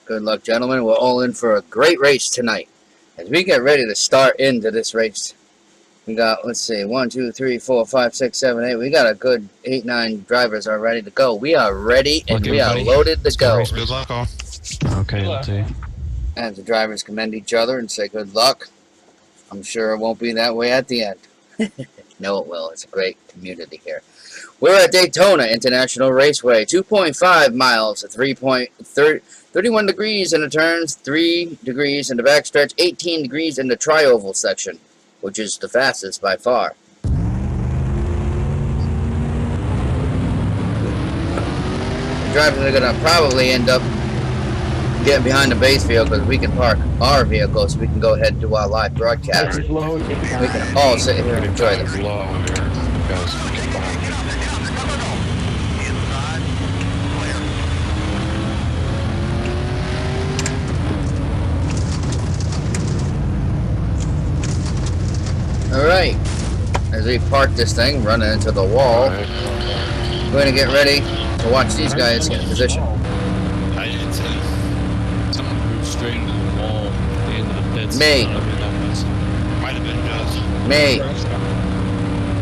Good luck, gentlemen. We're all in for a great race tonight. As we get ready to start into this race, we got, let's see, 1, 2, 3, 4, 5, 6, 7, 8. We got a good 8, 9 drivers are ready to go. We are ready and we are loaded to go. Good luck, all. Okay, let's see. And the drivers commend each other and say good luck. I'm sure it won't be that way at the end. No, it will. It's a great community here. We're at Daytona International Raceway. 2.5 miles, 31 degrees in the turns, 3 degrees in the backstretch, 18 degrees in the tri-oval section, which is the fastest by far. The drivers are going to probably end up getting behind the base field because we can park our vehicles. We can go ahead and do our live broadcast. We can all sit here and enjoy this. Alright, as we park this thing, running into the wall, we're going to get ready to watch these guys get in position. I didn't say someone moved straight into the wall at the end of the pits. Me. Might have been Jess. Me.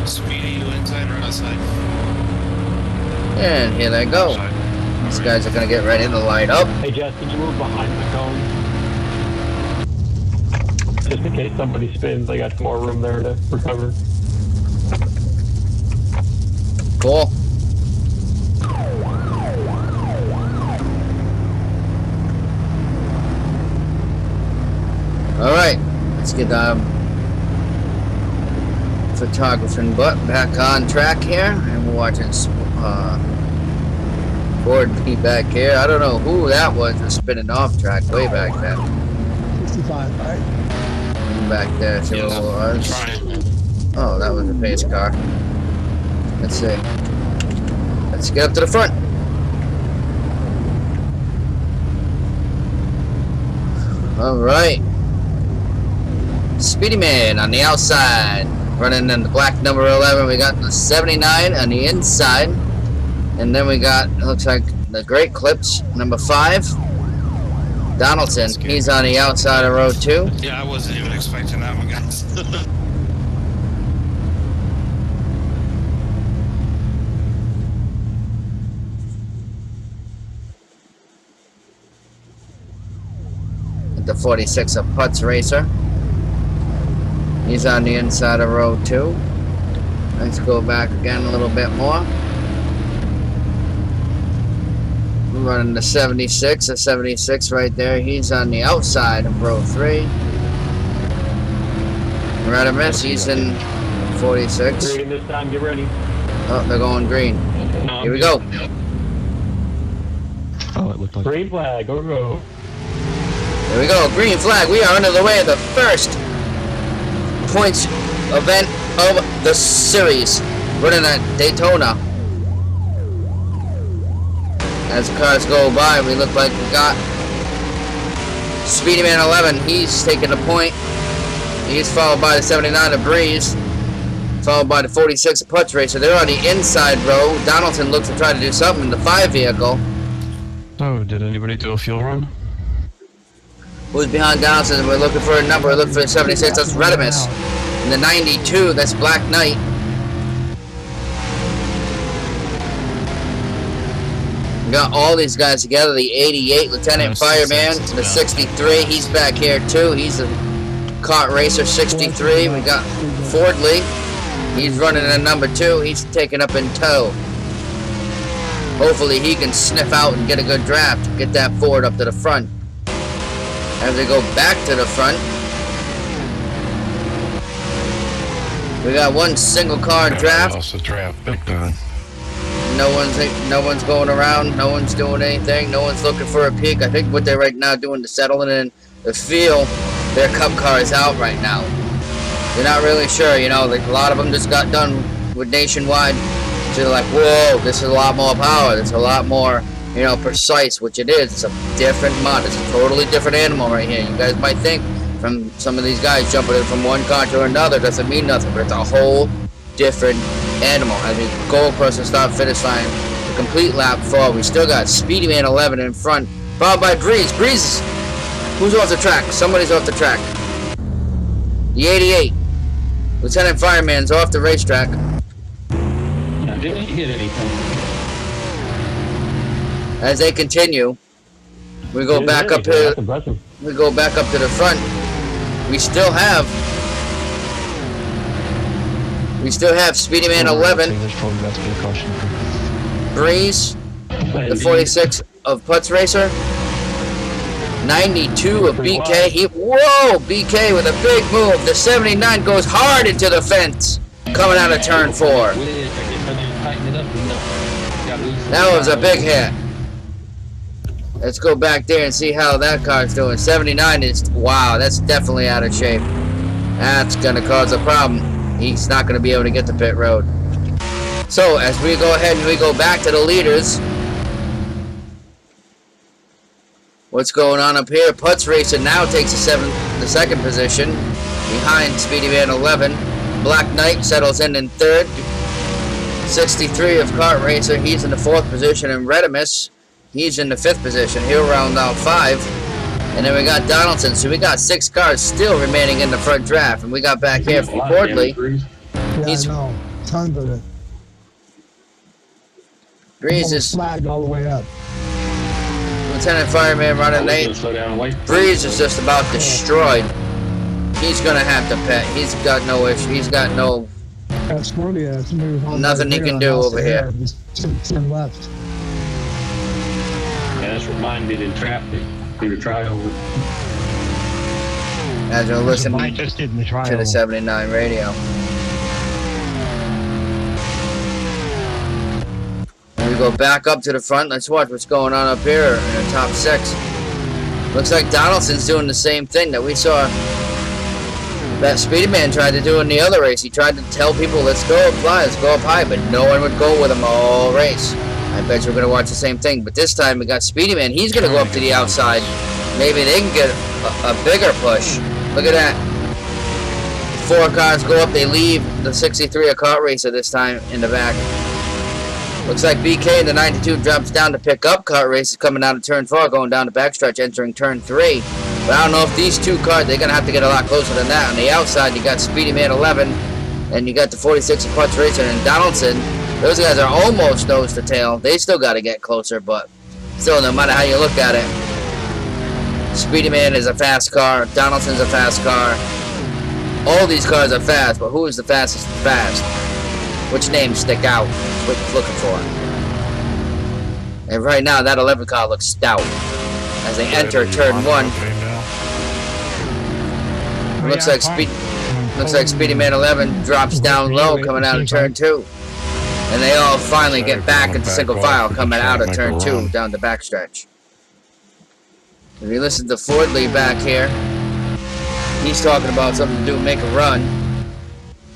Speedy, you inside or outside? And here they go. These guys are going to get ready to light up. Hey Jess, can you move behind the cone? Just in case somebody spins, I got some more room there to recover. Cool. Alright, let's get photographing butt back on track here, and we're watching Ford be back here. I don't know who that was that's spinning off track way back then. 65, right? Back there, see what it was. Oh, that was a pace car. Let's see. Let's get up to the front. Alright. Speedy Man on the outside. Running in the black number 11. We got the 79 on the inside. And then we got, it looks like, the Great Clips, number 5. Donaldson, he's on the outside of row 2. Yeah, I wasn't even expecting that one, guys. The 46 of Putz Racer. He's on the inside of row 2. Let's go back again a little bit more. We're running the 76, a 76 right there. He's on the outside of row 3. Radimus, he's in 46. Green this time, get ready. Oh, they're going green. Here we go. Oh, it looked like Green flag, go go. Here we go, green flag. We are under the way of the first points event of the series. Running at Daytona. As cars go by, we look like we got Speedy Man 11. He's taking the point. He's followed by the 79 of Breeze. Followed by the 46 of Putz Racer. They're on the inside row. Donaldson looks to try to do something in the 5 vehicle. Oh, did anybody do a fuel run? Who's behind Donaldson? We're looking for a number. We're looking for the 76. That's Redimus. And the 92, that's Black Knight. We got all these guys together. The 88, Lieutenant Fireman. The 63, he's back here too. He's a kart racer, 63. We got Fordley. He's running a number 2. He's taken up in tow. Hopefully he can sniff out and get a good draft. Get that Ford up to the front. As they go back to the front, we got one single car draft. Also draft, big time. No one's going around. No one's doing anything. No one's looking for a peak. I think what they're right now doing to settling in the field, their cup car is out right now. They're not really sure, you know. Like a lot of them just got done with Nationwide. So they're like, whoa, this is a lot more power. It's a lot more, you know, precise, which it is. It's a different mod. It's a totally different animal right here. You guys might think from some of these guys jumping in from one car to another doesn't mean nothing, but it's a whole different animal. As we go across the start finish line, the complete lap 4, we still got Speedy Man 11 in front Followed by Breeze. Breeze, who's off the track? Somebody's off the track. The 88. Lieutenant Fireman's off the racetrack. Yeah, didn't hit anything. As they continue, we go back up here. We go back up to the front. We still have Speedy Man 11, Breeze, the 46 of Putz Racer, 92 of BK. Whoa, BK with a big move. The 79 goes hard into the fence, coming out of turn 4. That was a big hit. Let's go back there and see how that car's doing. 79 is, wow, that's definitely out of shape. That's gonna cause a problem. He's not gonna be able to get the pit road. So as we go ahead and we go back to the leaders, what's going on up here? Putz Racer now takes the second position behind Speedy Man 11. Black Knight settles in third. 63 of Kart Racer, he's in the 4th position, and Redimus, he's in the 5th position. He'll round out 5. And then we got Donaldson. So we got 6 cars still remaining in the front draft. And we got back here from Fordley. Yeah, I know. Tons of it. Breeze is flagged all the way up. Lieutenant Fireman running late. Breeze is just about destroyed. He's gonna have to pit. He's got no issue. He's got no nothing he can do over here. Just turn left. Yeah, that's reminded in traffic. Do the tryover. As you're listening to the 79 radio. And we go back up to the front. Let's watch what's going on up here in the top 6. Looks like Donaldson's doing the same thing that we saw that Speedy Man tried to do in the other race. He tried to tell people, let's go up high, let's go up high, but no one would go with him all race. I bet you're going to watch the same thing. But this time we got Speedy Man. He's going to go up to the outside. Maybe they can get a bigger push. Look at that. 4 cars go up. They leave the 63 of Kart Racer this time in the back. Looks like BK in the 92 drops down to pick up Kart Racer coming out of turn 4, going down the backstretch, entering turn 3. But I don't know if these 2 cars, they're going to have to get a lot closer than that. On the outside, you got Speedy Man 11, and you got the 46 of Putz Racer and Donaldson. Those guys are almost nose to tail. They still got to get closer, but still, no matter how you look at it, Speedy Man is a fast car. Donaldson's a fast car. All these cars are fast, but who is the fastest fast? Which names stick out? What you're looking for. And right now, that 11 car looks stout as they enter turn 1. Looks like Speedy Man 11 drops down low coming out of turn 2. And they all finally get back into single file coming out of turn 2 down the backstretch. If you listen to Fordley back here, he's talking about something to do, make a run.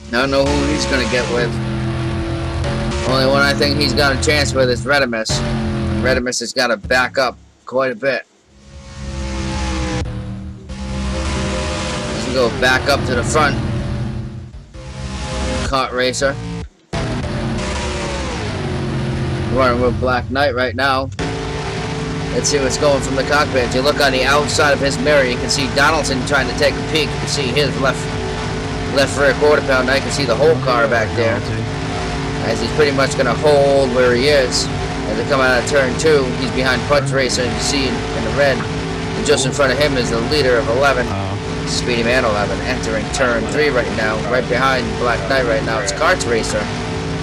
I don't know who he's going to get with. Only one I think he's got a chance with is Redimus. Redimus has got to back up quite a bit. As we go back up to the front, Kart Racer. Running with Black Knight right now. Let's see what's going from the cockpit. If you look on the outside of his mirror, you can see Donaldson trying to take a peek. You can see his left rear quarter pounder. I can see the whole car back there. As he's pretty much going to hold where he is. As they come out of turn 2, he's behind Putz Racer, and you see in the red. And just in front of him is the leader of 11. Speedy Man 11 entering turn 3 right now. Right behind Black Knight right now, it's Kart Racer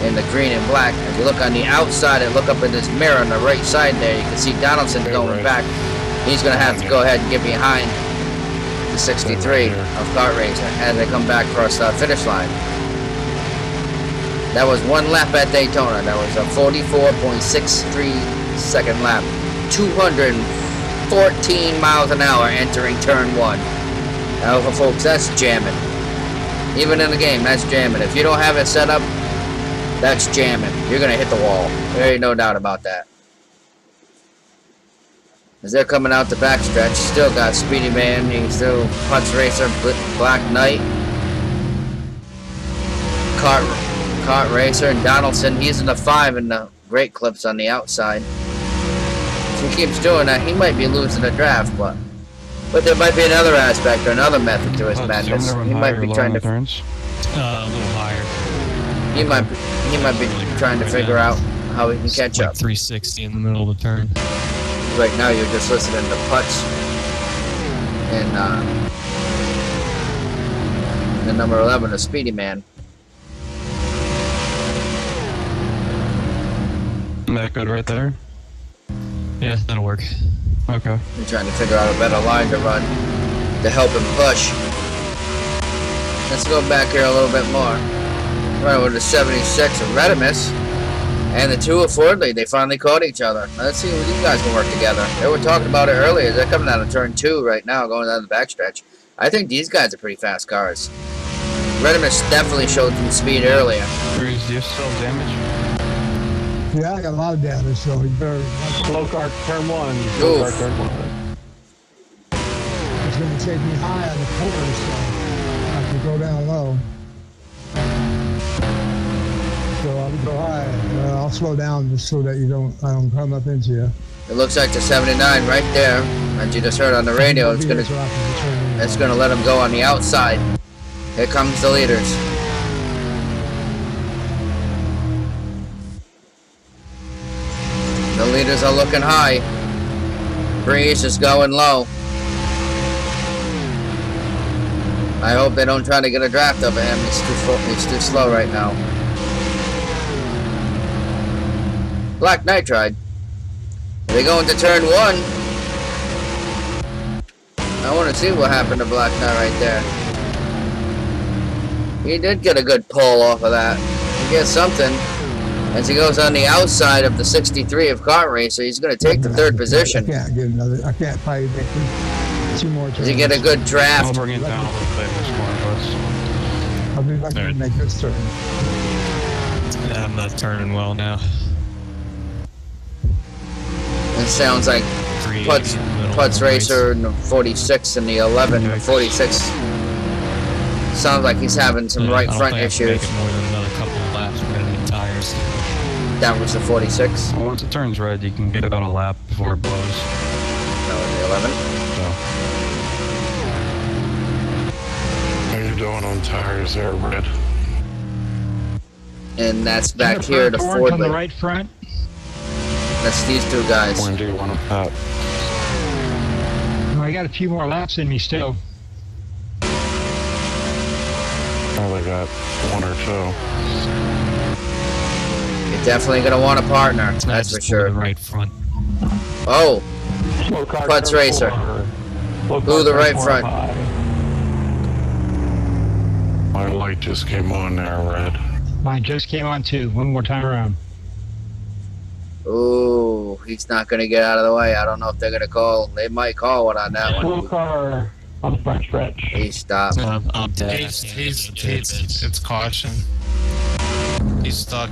in the green and black. If you look on the outside and look up in this mirror on the right side there, you can see Donaldson going back. He's going to have to go ahead and get behind the 63 of Kart Racer as they come back across the finish line. That was 1 lap at Daytona. That was a 44.63 second lap. 214 miles an hour entering turn 1. Now, folks, that's jamming. Even in the game, that's jamming. If you don't have it set up, that's jamming. You're going to hit the wall. There ain't no doubt about that. As they're coming out the backstretch, still got Speedy Man. He's still Putz Racer, Black Knight, Kart Racer, and Donaldson. He's in the 5 in the great clips on the outside. If he keeps doing that, he might be losing the draft, but there might be another aspect or another method to his madness. He might be trying to turns. A little higher. he might be trying to figure out how he can catch like up. 360 in the middle of the turn. Right now you're just listening to putts and the number 11, a Speedy Man. That good right there? Yeah, that'll work. Okay. We're trying to figure out a better line to run to help him push. Let's go back here a little bit more. Right with the 76 of Redimus and the 2 of Fordley. They finally caught each other. Let's see if these guys can work together. They were talking about it earlier. They're coming out of turn 2 right now, going down the backstretch. I think these guys are pretty fast cars. Redimus definitely showed some speed earlier. Cruz, do you still have damage? Yeah, I got a lot of damage, so he better. Slow car turn 1. Slow car turn 1. It's going to take me high on the corner, so I have to go down low. So I'll go high. I'll slow down just so that I don't come up into you. It looks like the 79 right there, as you just heard on the radio. It's gonna let him go on the outside. Here comes the leaders. The leaders are looking high. Breeze is going low. I hope they don't try to get a draft over him. He's too slow right now. Black Knight tried. They go into turn 1. I want to see what happened to Black Knight right there. He did get a good pull off of that. He gets something. As he goes on the outside of the 63 of Kart Racer, he's going to take the 3rd position. I can't get another. I can't probably make 2 more turns. Does he get a good I'll draft? bring it down a little bit this morning, I'll be back to make this turn. Yeah, I'm not turning well now. It sounds like Putz Racer and the 46 and the 11. The 46 sounds like he's having some right front issues. Make it more than another couple of laps. We're gonna need tires. That was the 46. Well, once it turns red, you can get about a lap before it blows. That was the 11. So. How you doing on tires there, Red? And that's back here to Fordley. On the right front. That's these 2 guys. When do you want to pop? Oh, I got a few more laps in me still. Probably got 1 or 2. You're definitely going to want a partner. That's for sure. Right front. Oh, Slow car Putz turn Racer. 4. Ooh, the right front. My light just came on there, Red. Mine just came on too. One more time around. Ooh, he's not going to get out of the way. I don't know if they're going to call. They might call one on that Slow one. car on the front stretch. He stopped. I'm dead. It's caution. He's stuck.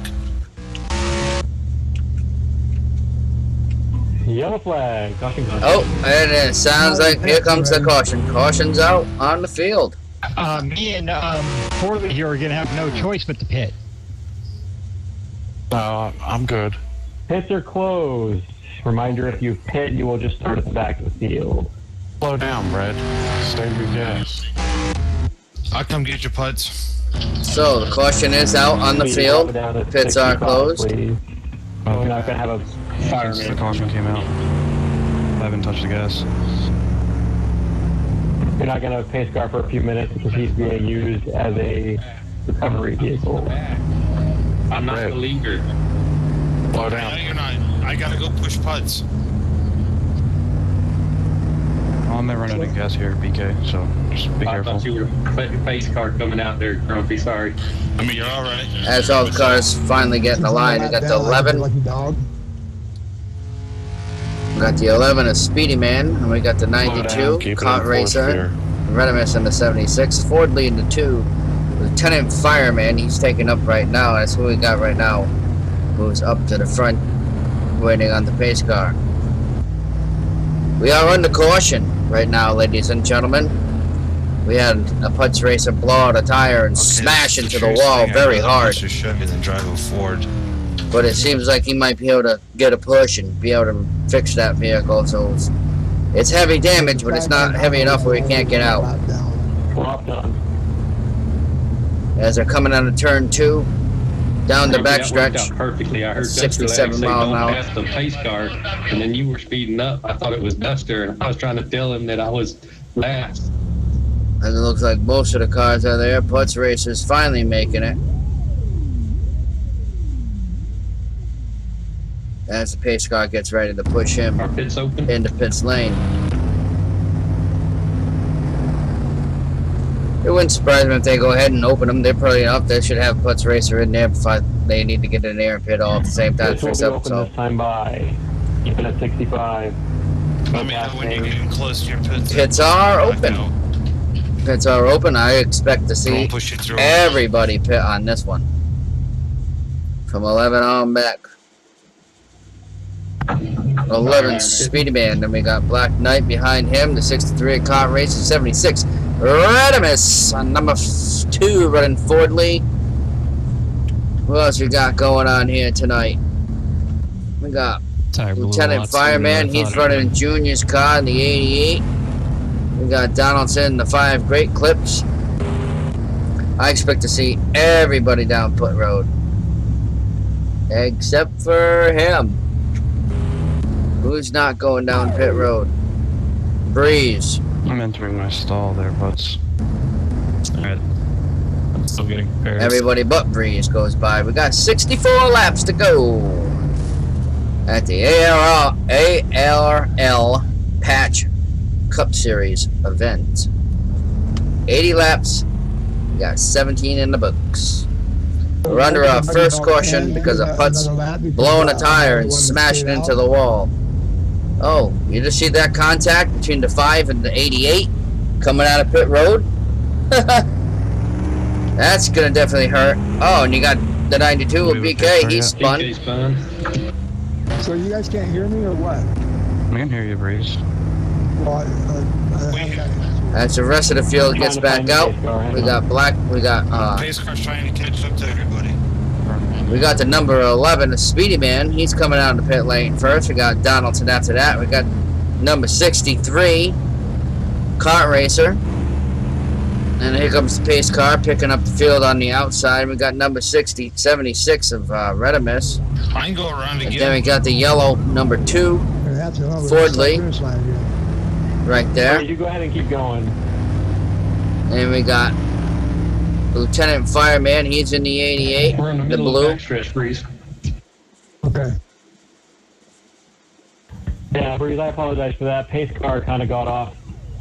Yellow flag. Caution. Oh, and it sounds like here comes the caution. Caution's out on the field. Me and Fordley here are gonna have no choice but to pit. I'm good. Pits are closed. Reminder, if you pit, you will just start at the back of the field. Slow down, Red. Save your gas. I'll come get your putts. So the caution is out on the Please field. drop it down to Pits are 65, closed. please. We're not gonna have a Since the fireman. caution came out, I haven't touched the gas. You're not gonna have a pace car for a few minutes because he's being used as a recovery vehicle. I'm not Red. the leader. Slow No, down. you're not. I gotta go push putts. I'm not running out of gas here, BK, so just be I careful. thought you were a face car coming out there, Grumpy. Sorry. I mean, you're all right. As all the cars finally get in the line, we got the 11. Lucky dog. We got the 11, a Speedy Man, and we got the 92, Keep it in Kart fourth Racer, gear. Redimus in the 76, Ford leading the 2, Lieutenant Fireman, he's taking up right now. That's who we got right now. Moves up to the front, waiting on the pace car. We are under caution right now, ladies and gentlemen. We had a Putz Racer blow out a tire and smash into the wall very hard. Just Chevy than drive a Ford. But it seems like he might be able to get a push and be able to fix that vehicle. So it's heavy damage, but it's not heavy enough where he can't get out. Drop down. As they're coming out of turn 2, down the That worked backstretch. out perfectly. I heard 67 Duster say, miles "Don't an hour." pass the pace car," and then you were speeding up. I thought it was Duster, and I was trying to tell him that I was last. And it looks like most of the cars are there. Putz Racers finally making it. As the pace car gets ready to push him Our pit's open. into pits lane. It wouldn't surprise me if they go ahead and open them. They're probably up. They should have Putz Racer in there before they need to get in there and pit all at the same time. This will be open this time by even at 65. Let me know when you're getting close to your pits. Pits are open. Pits are open. I expect to see Don't push you through. everybody pit on this one. From 11 on back. 11 Speedy Man. Then we got Black Knight behind him. The 63 Car Racer 76. Radimus on number 2 running Fordley. What else we got going on here tonight? We got Lieutenant Fireman. He's running Junior's car in the 88. We got Donaldson in the 5 Great Clips. I expect to see everybody down pit road. Except for him. Who's not going down pit road? Breeze. I'm entering my stall there, Butts. Alright. I'm still getting prepared. Everybody but Breeze goes by. We got 64 laps to go at the ARL Patch Cup Series event. 80 laps. We got 17 in the books. We're under our first caution because of Putz blowing a tire and smashing into the wall. Oh, you just see that contact between the 5 and the 88 coming out of pit road? That's gonna definitely hurt. Oh, and you got the 92 with BK. He's spun. BK spun. So you guys can't hear me or what? I can hear you, Breeze. Well, I haven't got it. As the rest of the field gets back out, we got Pace car's trying to catch up to everybody. we got the number 11, the Speedy Man. He's coming out of the pit lane first. We got Donaldson after that. We got number 63, Kart Racer. And here comes the pace car picking up the field on the outside. We got number 76 of Redimus. I can go around And again. then we got the yellow number 2 Fordley right there. You go ahead and keep going. And we got Lieutenant Fireman. He's in the 88, We're in the the middle blue. of backstretch, Breeze. Okay. Yeah, Breeze, I apologize for that. Pace car kind of got off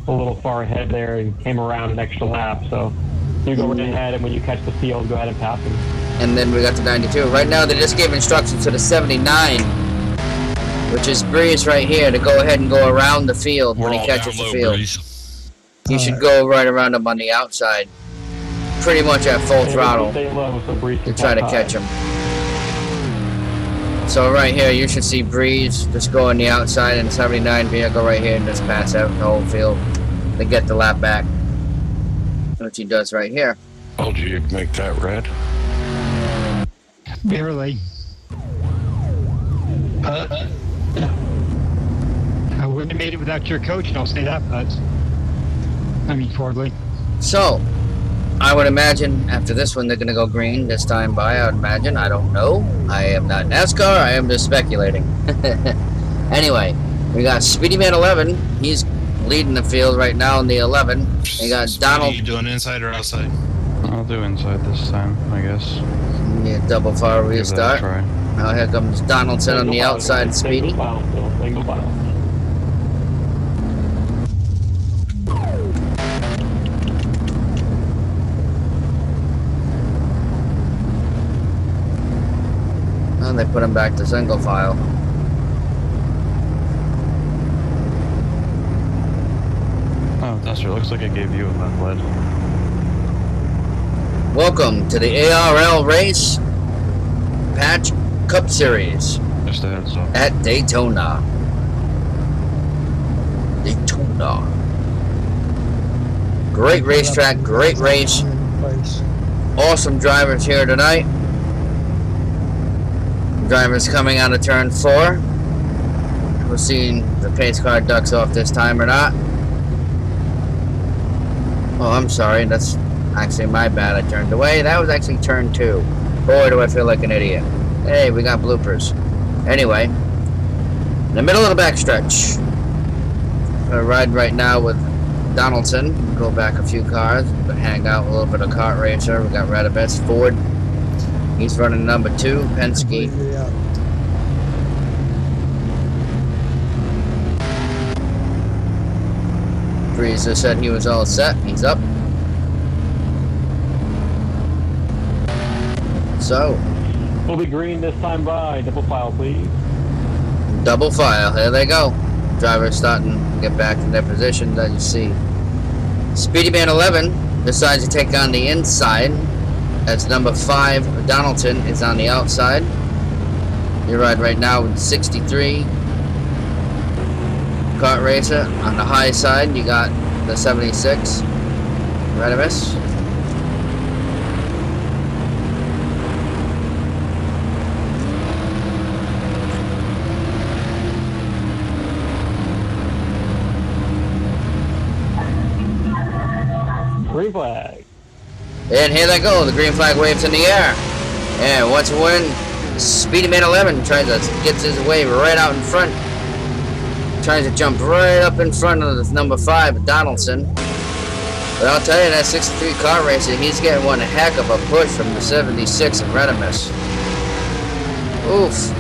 a little far ahead there and came around an extra lap. So you go right ahead, and when you catch the field, go ahead and pass him. And then we got the 92. Right now, they just gave instructions to the 79, which is Breeze right here, to go ahead and go around the field when he catches the field. He should go right around him on the outside, pretty much at full throttle, Stay low so Breeze to can try to pass catch high. him. So right here, you should see Breeze just go on the outside and the 79 vehicle right here and just pass out the whole field to get the lap back, which he does right here. Told you you'd make that red. Barely. I wouldn't have made it without your coach, and I'll say that, but I mean, Fordley. So, I would imagine after this one they're going to go green this time by, I would imagine. I don't know. I am not NASCAR. I am just speculating. Anyway, we got Speedy Man 11. He's leading the field right now in the 11. We got Donald. You doing inside or outside? I'll do inside this time, I guess. Yeah, double fire Give that a restart. try. Now here comes Donaldson on the outside, Speedy. Single file still, single file. And they put him back to single file. Oh, Duster, looks like I gave you a left lead. Welcome to the ARL Race Patch Cup Series Just a heads up. at Daytona. Daytona. Great racetrack, great race. Awesome drivers here tonight. Drivers coming out of turn 4. We're seeing the pace car ducks off this time or not. Oh, I'm sorry. That's actually my bad. I turned away. That was actually turn 2. Boy, do I feel like an idiot. Hey, we got bloopers. Anyway, in the middle of the backstretch. I ride right now with Donaldson. Go back a few cars. Hang out a little bit of kart racer. We got Rathbun, Ford. He's running number 2, Penske. Yeah. Breezer said he was all set. He's up. So, We'll be green this time by. Double file, please. double file. Here they go. Drivers starting to get back to their positions, as you see. Speedy Man 11 decides to take on the inside. As number 5, Donaldson, is on the outside. You ride right now with 63. Kart Racer on the high side. You got the 76. Rathbun. Green flag. And here they go. The green flag waves in the air. And once a win, Speedy Man 11 tries to get his way right out in front. Tries to jump right up in front of the number 5, Donaldson. But I'll tell you, that 63 kart racer, he's getting one heck of a push from the 76 of Rathbun. Oof.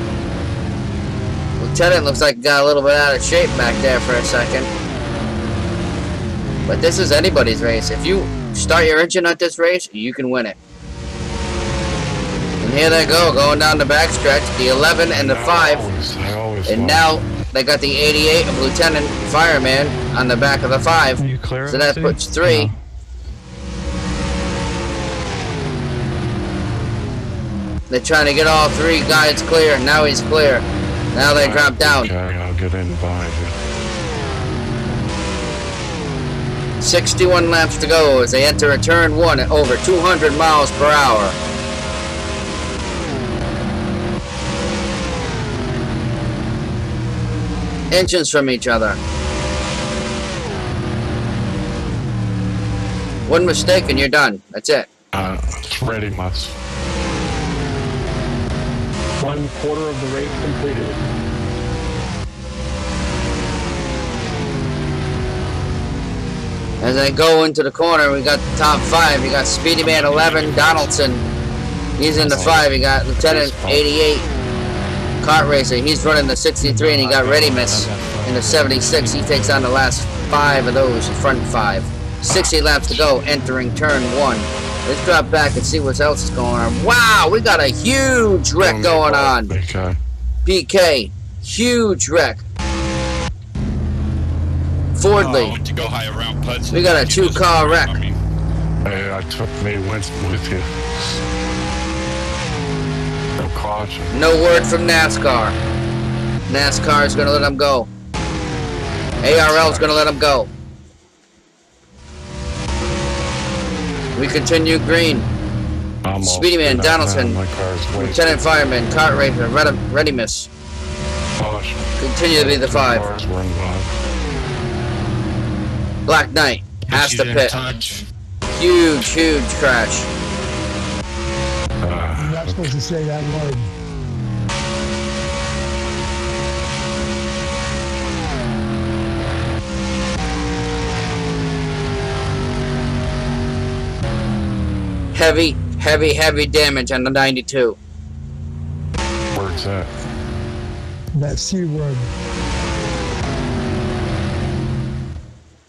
Lieutenant looks like he got a little bit out of shape back there for a second. But this is anybody's race. If you start your engine at this race, you can win it. And here they go, going down the backstretch, the 11 and the 5. And now they got the 88 of Lieutenant Fireman on the back of the 5. Are you clear? So that puts 3. No. They're trying to get all 3 guys clear. Now he's clear. Now they drop down. Okay, I'll get in behind you. 61 laps to go as they enter a turn 1 at over 200 miles per hour. Inches from each other. One mistake and you're done. That's it. It's ready, must. 1/4 of the race completed. As I go into the corner, we got the top 5. You got Speedy Man 11, Donaldson. He's in the 5. You got Lieutenant 88, Kart Racer. He's running the 63, and you got Rathbun in the 76. He takes on the last 5 of those, front 5. 60 laps to go, entering turn 1. Let's drop back and see what else is going on. Wow, we got a huge wreck going on. BK, huge wreck. Fordley. To go high around putts. We got a 2-car wreck. Hey, I took me Winston with you. No caution. No word from NASCAR. NASCAR is going to let them go. ARL is going to let them go. We continue green. Speedy Man, Donaldson, Lieutenant Fireman, Kart Racer, Rathbun. Continue to be the 5. Black Knight has to pit. Huge, huge crash. You're not supposed to say that word. Heavy damage on the 92. Where's that? That C word.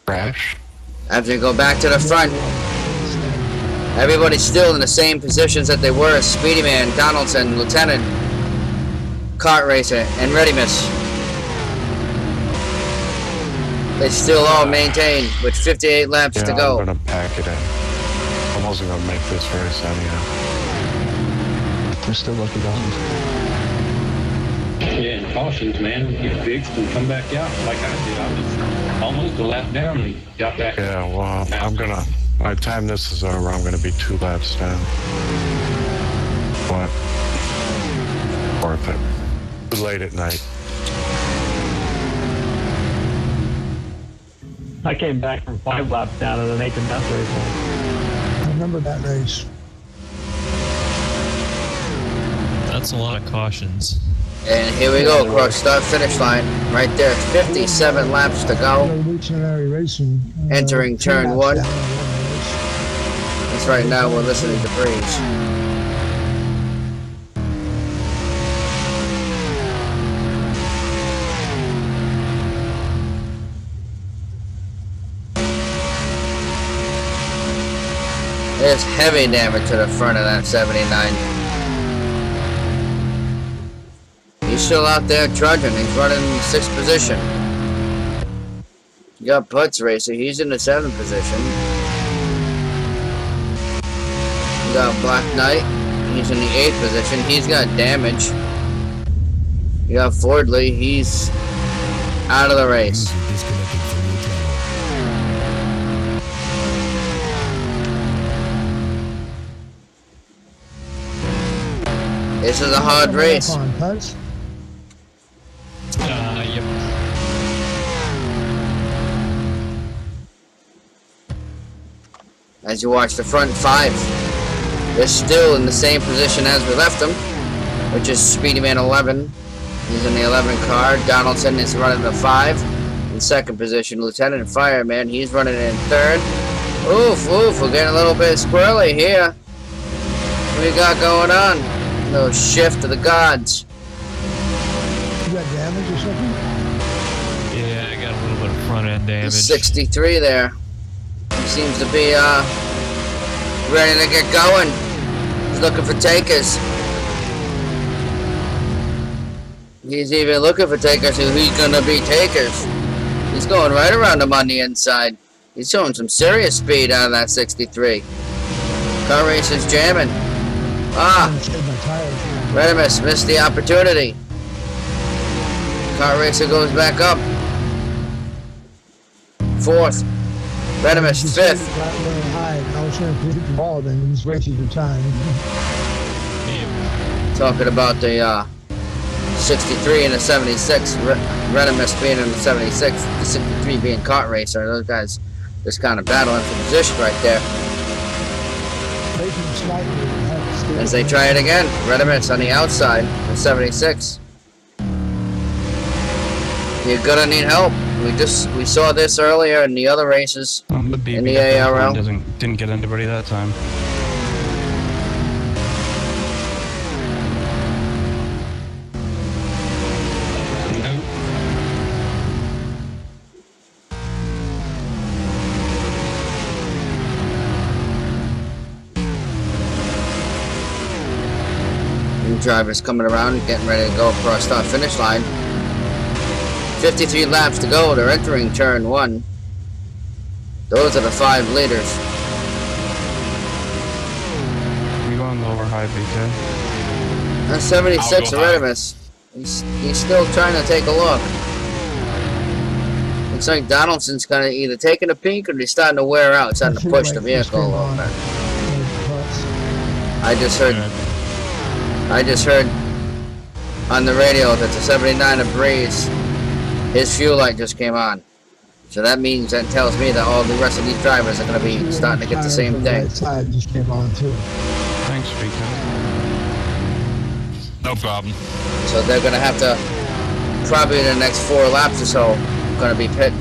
Crash? After you go back to the front, everybody's still in the same positions that they were. Speedy Man, Donaldson, Lieutenant, Kart Racer, and Rathbun. They still all maintain with 58 laps to go. I'm gonna pack it in. I wasn't gonna make this race anyhow. We're still lucky dogs. Yeah, and cautions, man. Get fixed and come back out like I did. I was almost a lap down and got back. Yeah, well, by the time this is over, I'm gonna be 2 laps down. But worth it. It was late at night. I came back from 5 laps down to the Nathan Best race. I remember that race. That's a lot of cautions. And here we go, cross start finish line. Right there, 57 laps to go. Revolutionary racing. Entering turn 1. That's right now we're listening to Breeze. There's heavy damage to the front of that 79. He's still out there trudging. He's running in 6th position. You got Putz Racer. He's in the 7th position. You got Black Knight. He's in the 8th position. He's got damage. You got Fordley. He's out of the race. This is a hard race. Yep. As you watch the front 5, they're still in the same position as we left them, which is Speedy Man 11. He's in the 11 car. Donaldson is running the 5 in 2nd position. Lieutenant Fireman, he's running in 3rd. Oof, oof, we're getting a little bit squirrely here. What we got going on? A little shift to the gods. You got damage or something? Yeah, I got a little bit of front end damage. 63 there. He seems to be ready to get going. He's looking for takers. He's even looking for takers who he's gonna be takers. He's going right around him on the inside. He's showing some serious speed out of that 63. Car racer's jamming. Ah! Redimus missed the opportunity. Car racer goes back up. 4th. Redimus 5th. I was trying to hit the ball then, and these races are time. Talking about the 63 and the 76. Redimus being in the 76. The 63 being kart racer. Those guys just kind of battling for position right there. As they try it again, Redimus on the outside, the 76. You're gonna need help. We saw this earlier in the other races in the ARL. Didn't get anybody that time. Drivers coming around and getting ready to go across start finish line. 53 laps to go. They're entering turn 1. Those are the 5 leaders. We going low or high, BK? That's 76 ahead of us. He's still trying to take a look. Looks like Donaldson's kind of either taking a peek or he's starting to wear out, starting to push the vehicle a little bit. I just heard on the radio that the 79 of Breeze, his fuel light just came on. So that means, that tells me that all the rest of these drivers are going to be starting to get the same thing. Side just came on too. Thanks, BK. No problem. So they're going to have to, probably in the next 4 laps or so, going to be pit.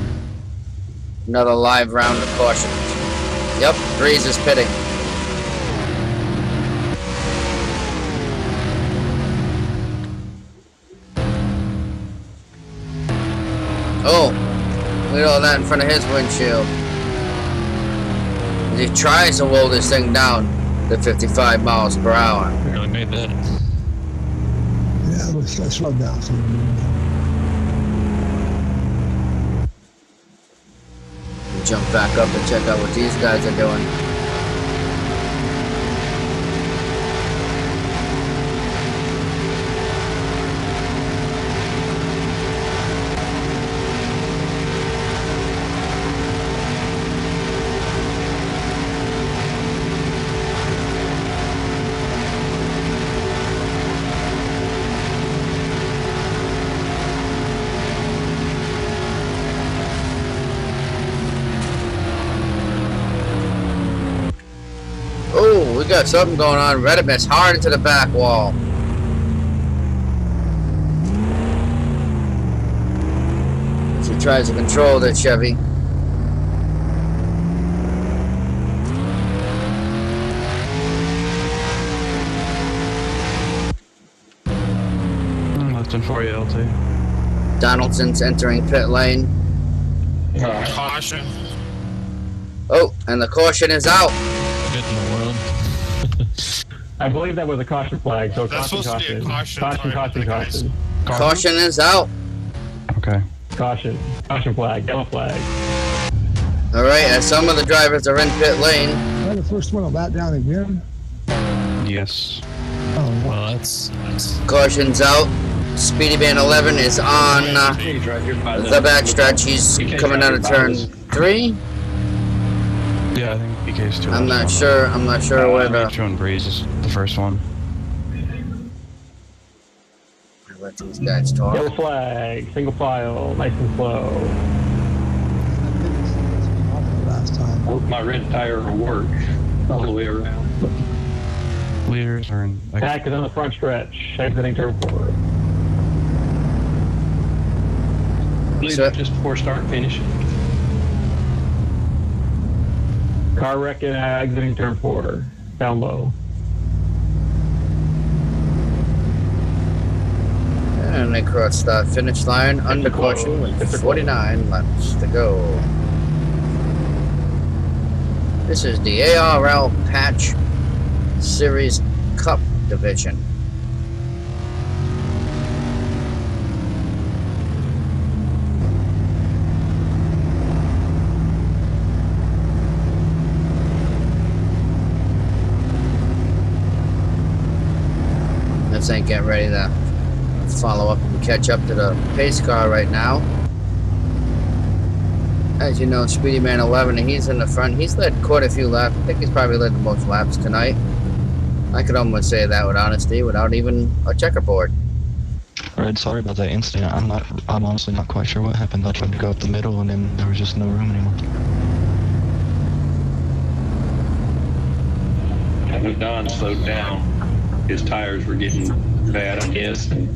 Another live round of caution. Yep, Breeze is pitting. Oh, look at all that in front of his windshield. As he tries to roll this thing down to 55 miles per hour. Really made that. Yeah, let's slow down. Jump back up and check out what these guys are doing. Oh, we got something going on. Rathbun's hard into the back wall. She tries to control that Chevy. Left in for you, LT. Donaldson's entering pit lane. Caution. Oh, and the caution is out. Good in the world. I believe that was a caution flag, so That's caution, supposed to be a caution. caution. Caution, Sorry about that, caution. Caution is out. Okay. Caution. Caution flag, yellow flag. Alright, as some of the drivers are in pit lane. Am I the first one to lap down again? Yes. Oh, Well, that's Caution's out. Speedy Man 11 is on the backstretch. He's coming out of turn 3. Yeah, I think BK's too. I'm not sure. I'm not sure where the. Metro and Breeze is the first one. I'll let these guys talk. Yellow flag, single file, nice and slow. last time. Hope my red tire will work all the way around. Leaders are in. Pack is on the front stretch, exiting turn 4. Leader just before start finish. Car wreck exiting turn 4, down low. And they cross the finish line under caution with 49 laps to go. This is the ARL Patch Series Cup Division. This ain't getting ready to follow up and catch up to the pace car right now. As you know, Speedy Man 11, and he's in the front. He's led quite a few laps. I think he's probably led the most laps tonight. I could almost say that with honesty, without even a checkerboard. Red, sorry about that incident. I'm honestly not quite sure what happened. I tried to go up the middle and then there was just no room anymore. When Don slowed down, his tires were getting bad, I guess. And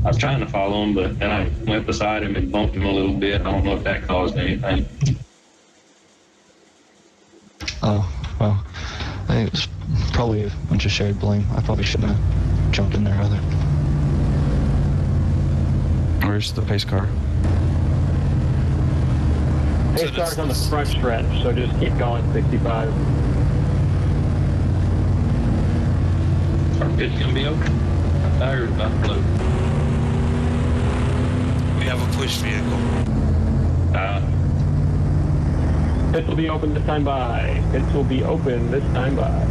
I was trying to follow him, but then I went beside him and bumped him a little bit. I don't know if that caused anything. Oh, well, I think it was probably a bunch of shared blame. I probably shouldn't have jumped in there either. Where's the pace car? Pace car's on the front stretch, so just keep going 65. Our pit's gonna be open. My tire's about to blow. We have a push vehicle. Pits will be open this time by. Pits will be open this time by.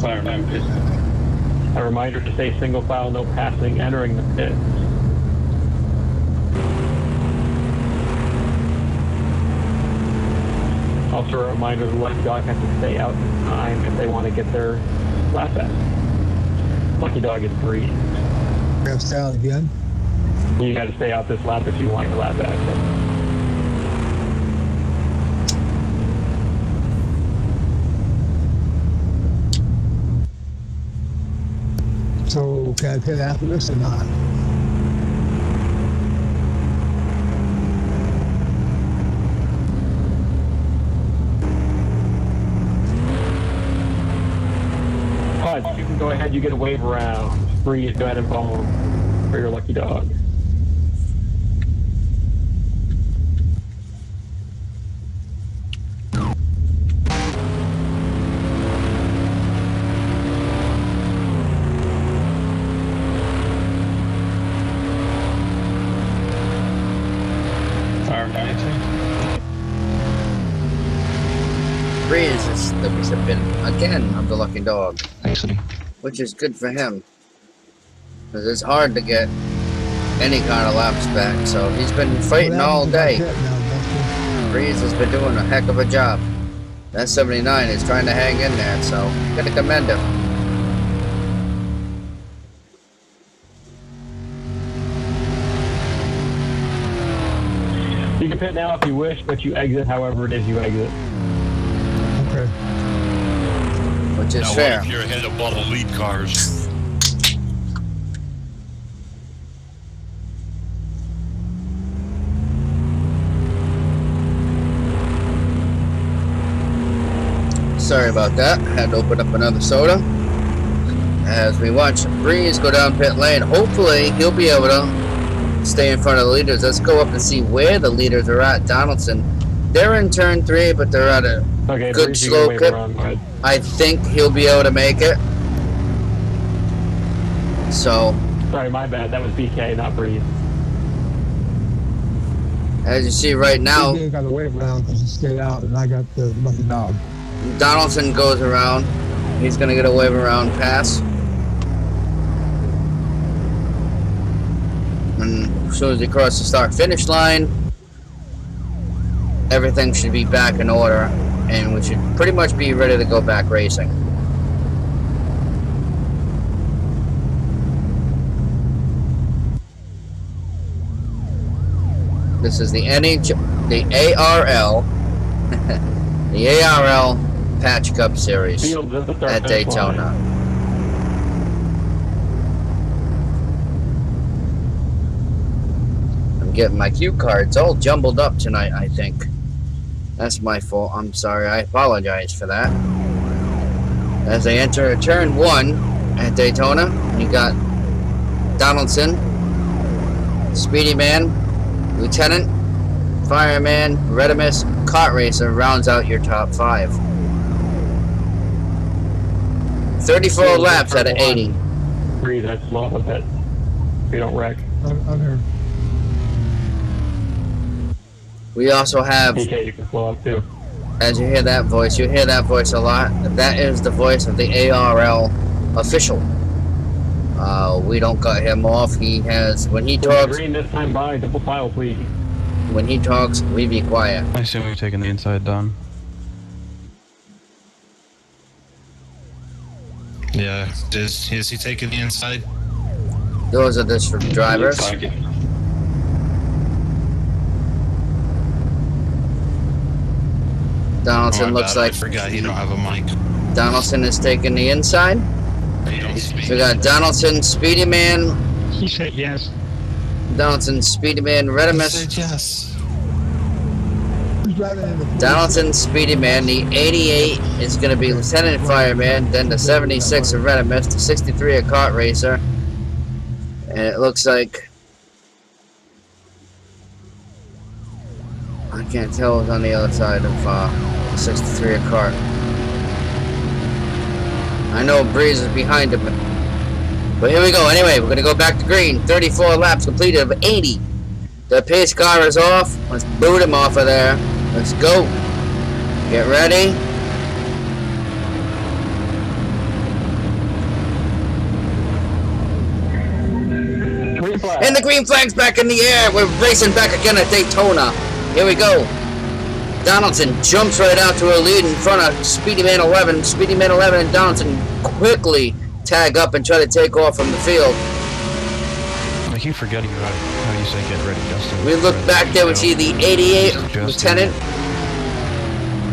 Fireman pit. A reminder to stay single file, no passing, entering the pits. Also a reminder, the Lucky Dog has to stay out in time if they want to get their lap back. Lucky Dog is free. We have to stay out again. You got to stay out this lap if you want your lap back. So can I pit after this or not? Pudge, you can go ahead, you get a wave around. Freeze, go ahead and phone for your Lucky Dog. Breeze is the recipient again of the Lucky Dog, Exiting. which is good for him. Because it's hard to get any kind of laps back, so he's been fighting all day. Breeze has been doing a heck of a job. That 79 is trying to hang in there, so gotta commend him. You can pit now if you wish, but you exit however it is you exit. which is Now, fair. what if you're ahead of all the lead cars? Sorry about that. Had to open up another soda. As we watch Breeze go down pit lane, hopefully he'll be able to stay in front of the leaders. Let's go up and see where the leaders are at. Donaldson, they're in turn 3, but they're at a good Breeze, slow clip. I think he'll be able to make it. So. Sorry, my bad. That was BK, not Breeze. As you see right now, BK got to wait around because he stayed out, and I got the lucky dog. Donaldson goes around. He's going to get a wave around pass. And as soon as he crosses the start-finish line, everything should be back in order, and we should pretty much be ready to go back racing. This is the ARL, the ARL Patch Cup Series at Daytona. I'm getting my cue cards all jumbled up tonight, I think. That's my fault. I'm sorry. I apologize for that. As they enter turn 1 at Daytona, you got Donaldson, Speedy Man, Lieutenant, Fireman, Redimus, Kart Racer rounds out your top 5. 34 laps out of 80. Breathe, that's slow a bit. We don't wreck. I'm here. We also have, BK, you can slow up too. as you hear that voice, you hear that voice a lot. That is the voice of the ARL official. We don't cut him off. He has, when he talks, Green this time by, double file please. when he talks, we be quiet. I assume you're taking the inside down. Yeah. Is he taking the inside? Those are just for drivers. Looks like it. Donaldson My looks bad, like I forgot he don't have a mic. Donaldson is taking the inside. He don't speak. We got Donaldson, Speedy Man, He said yes. Donaldson, Speedy Man, He Redimus, said yes. Who's driving in the Donaldson, Speedy Man. The 88 is going to be Lieutenant Fireman, then the 76 of Redimus, the 63 of Kart Racer, and it looks like, I can't tell who's on the other side of the 63 of Kart. I know Breeze is behind him, but here we go. Anyway, we're going to go back to green. 34 laps completed of 80. The pace car is off. Let's boot him off of there. Let's go. Get ready. Green flag. And the green flag's back in the air. We're racing back again at Daytona. Here we go. Donaldson jumps right out to a lead in front of Speedy Man 11. Speedy Man 11 and Donaldson quickly tag up and try to take off from the field. I keep forgetting about how you say get ready, Justin. We look back there, we see the 88 Lieutenant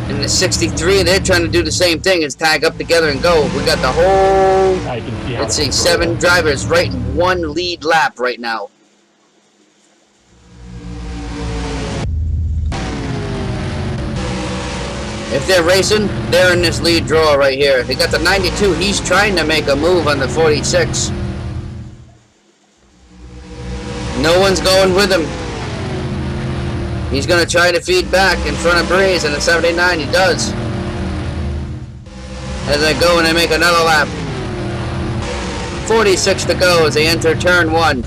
and the 63. They're trying to do the same thing, is tag up together and go. We got the whole, I can see how let's see, 7 drivers right in one lead lap right now. If they're racing, they're in this lead draw right here. They got the 92. He's trying to make a move on the 46. No one's going with him. He's going to try to feed back in front of Breeze, and the 79 he does. As they go and they make another lap. 46 to go as they enter turn 1.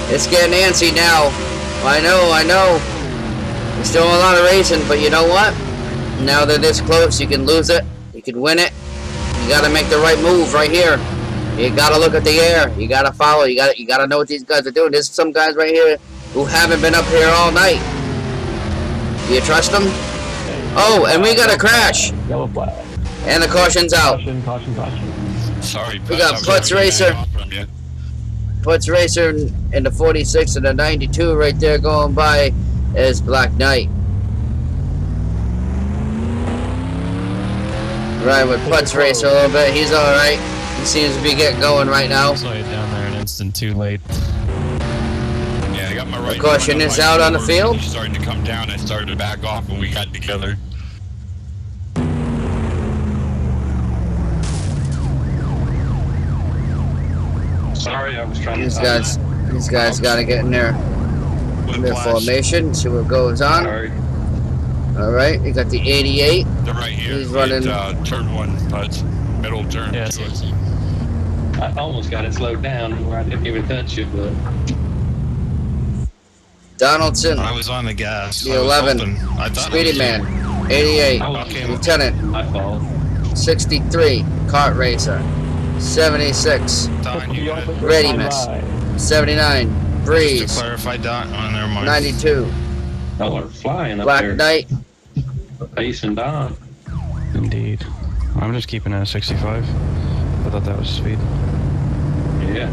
It's getting antsy now. I know. There's still a lot of racing, but you know what? Now they're this close, you can lose it, you can win it. You gotta make the right move right here. You gotta look at the air. You gotta follow. You gotta know what these guys are doing. There's some guys right here who haven't been up here all night. Do you trust them? Oh, and we got a crash. Yellow flag. And the caution's out. Caution. Sorry, We got Putz Racer. Putz Racer in the 46 and the 92 right there going by is Black Knight. Right with Putz race a little bit. He's all right. He seems to be getting going right now. Saw you down there an instant too late. Yeah, I got my right. The caution is out on the field. He started to come down. I started to back off, and we got together. Sorry, I was trying These to. guys got to get in their formation. See what goes on. Sorry. All right, you got the 88. They're right here. He's running. Turn 1, Putz. Middle turn. Yeah, I almost got it slowed down where I didn't even touch it, but Donaldson, I was on the gas. the I was 11. hoping- I thought it Speedy was Man, 88. Okay. Lieutenant, my fault. 63. Kart Racer, 76. Don, you got it. Readiness, 79. Just Breeze, to clarify, Don, on their mind. 92. Y'all are flying up Black there. Knight, Ace and Don. Indeed. I'm just keeping it at 65. I thought that was speed. Yeah.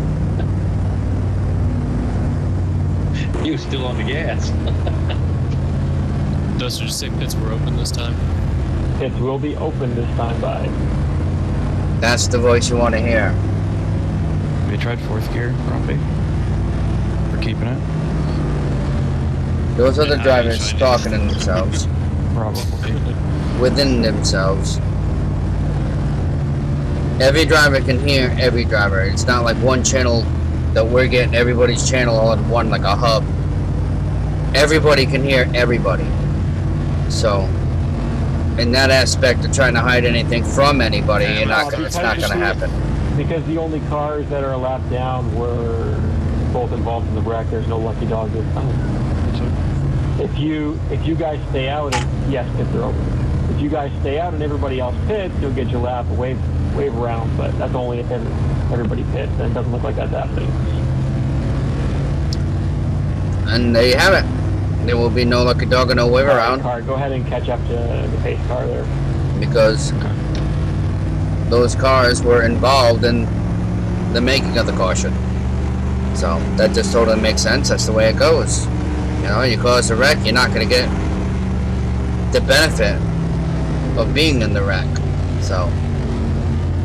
He was still on the gas. Duster, just say pits were open this time. Pits will be open this time by. that's the voice you want to hear. Have you tried 4th gear, Grumpy? For keeping it? Those are the drivers talking to themselves, Probably. within themselves. Every driver can hear every driver. It's not like one channel that we're getting everybody's channel all in one, like a hub. Everybody can hear everybody. So, in that aspect of trying to hide anything from anybody, it's not going to happen. Because the only cars that are a lap down were both involved in the wreck, there's no lucky dog this time. If you guys stay out, and yes, pits are open. If you guys stay out and everybody else pits, you'll get your lap and wave around, but that's only if everybody pits, and it doesn't look like that's happening. And there you have it. There will be no lucky dog and no wave around. Car, go ahead and catch up to the pace car there. Because those cars were involved in the making of the caution. So that just totally makes sense. That's the way it goes. You know, you cause a wreck, you're not going to get the benefit of being in the wreck. So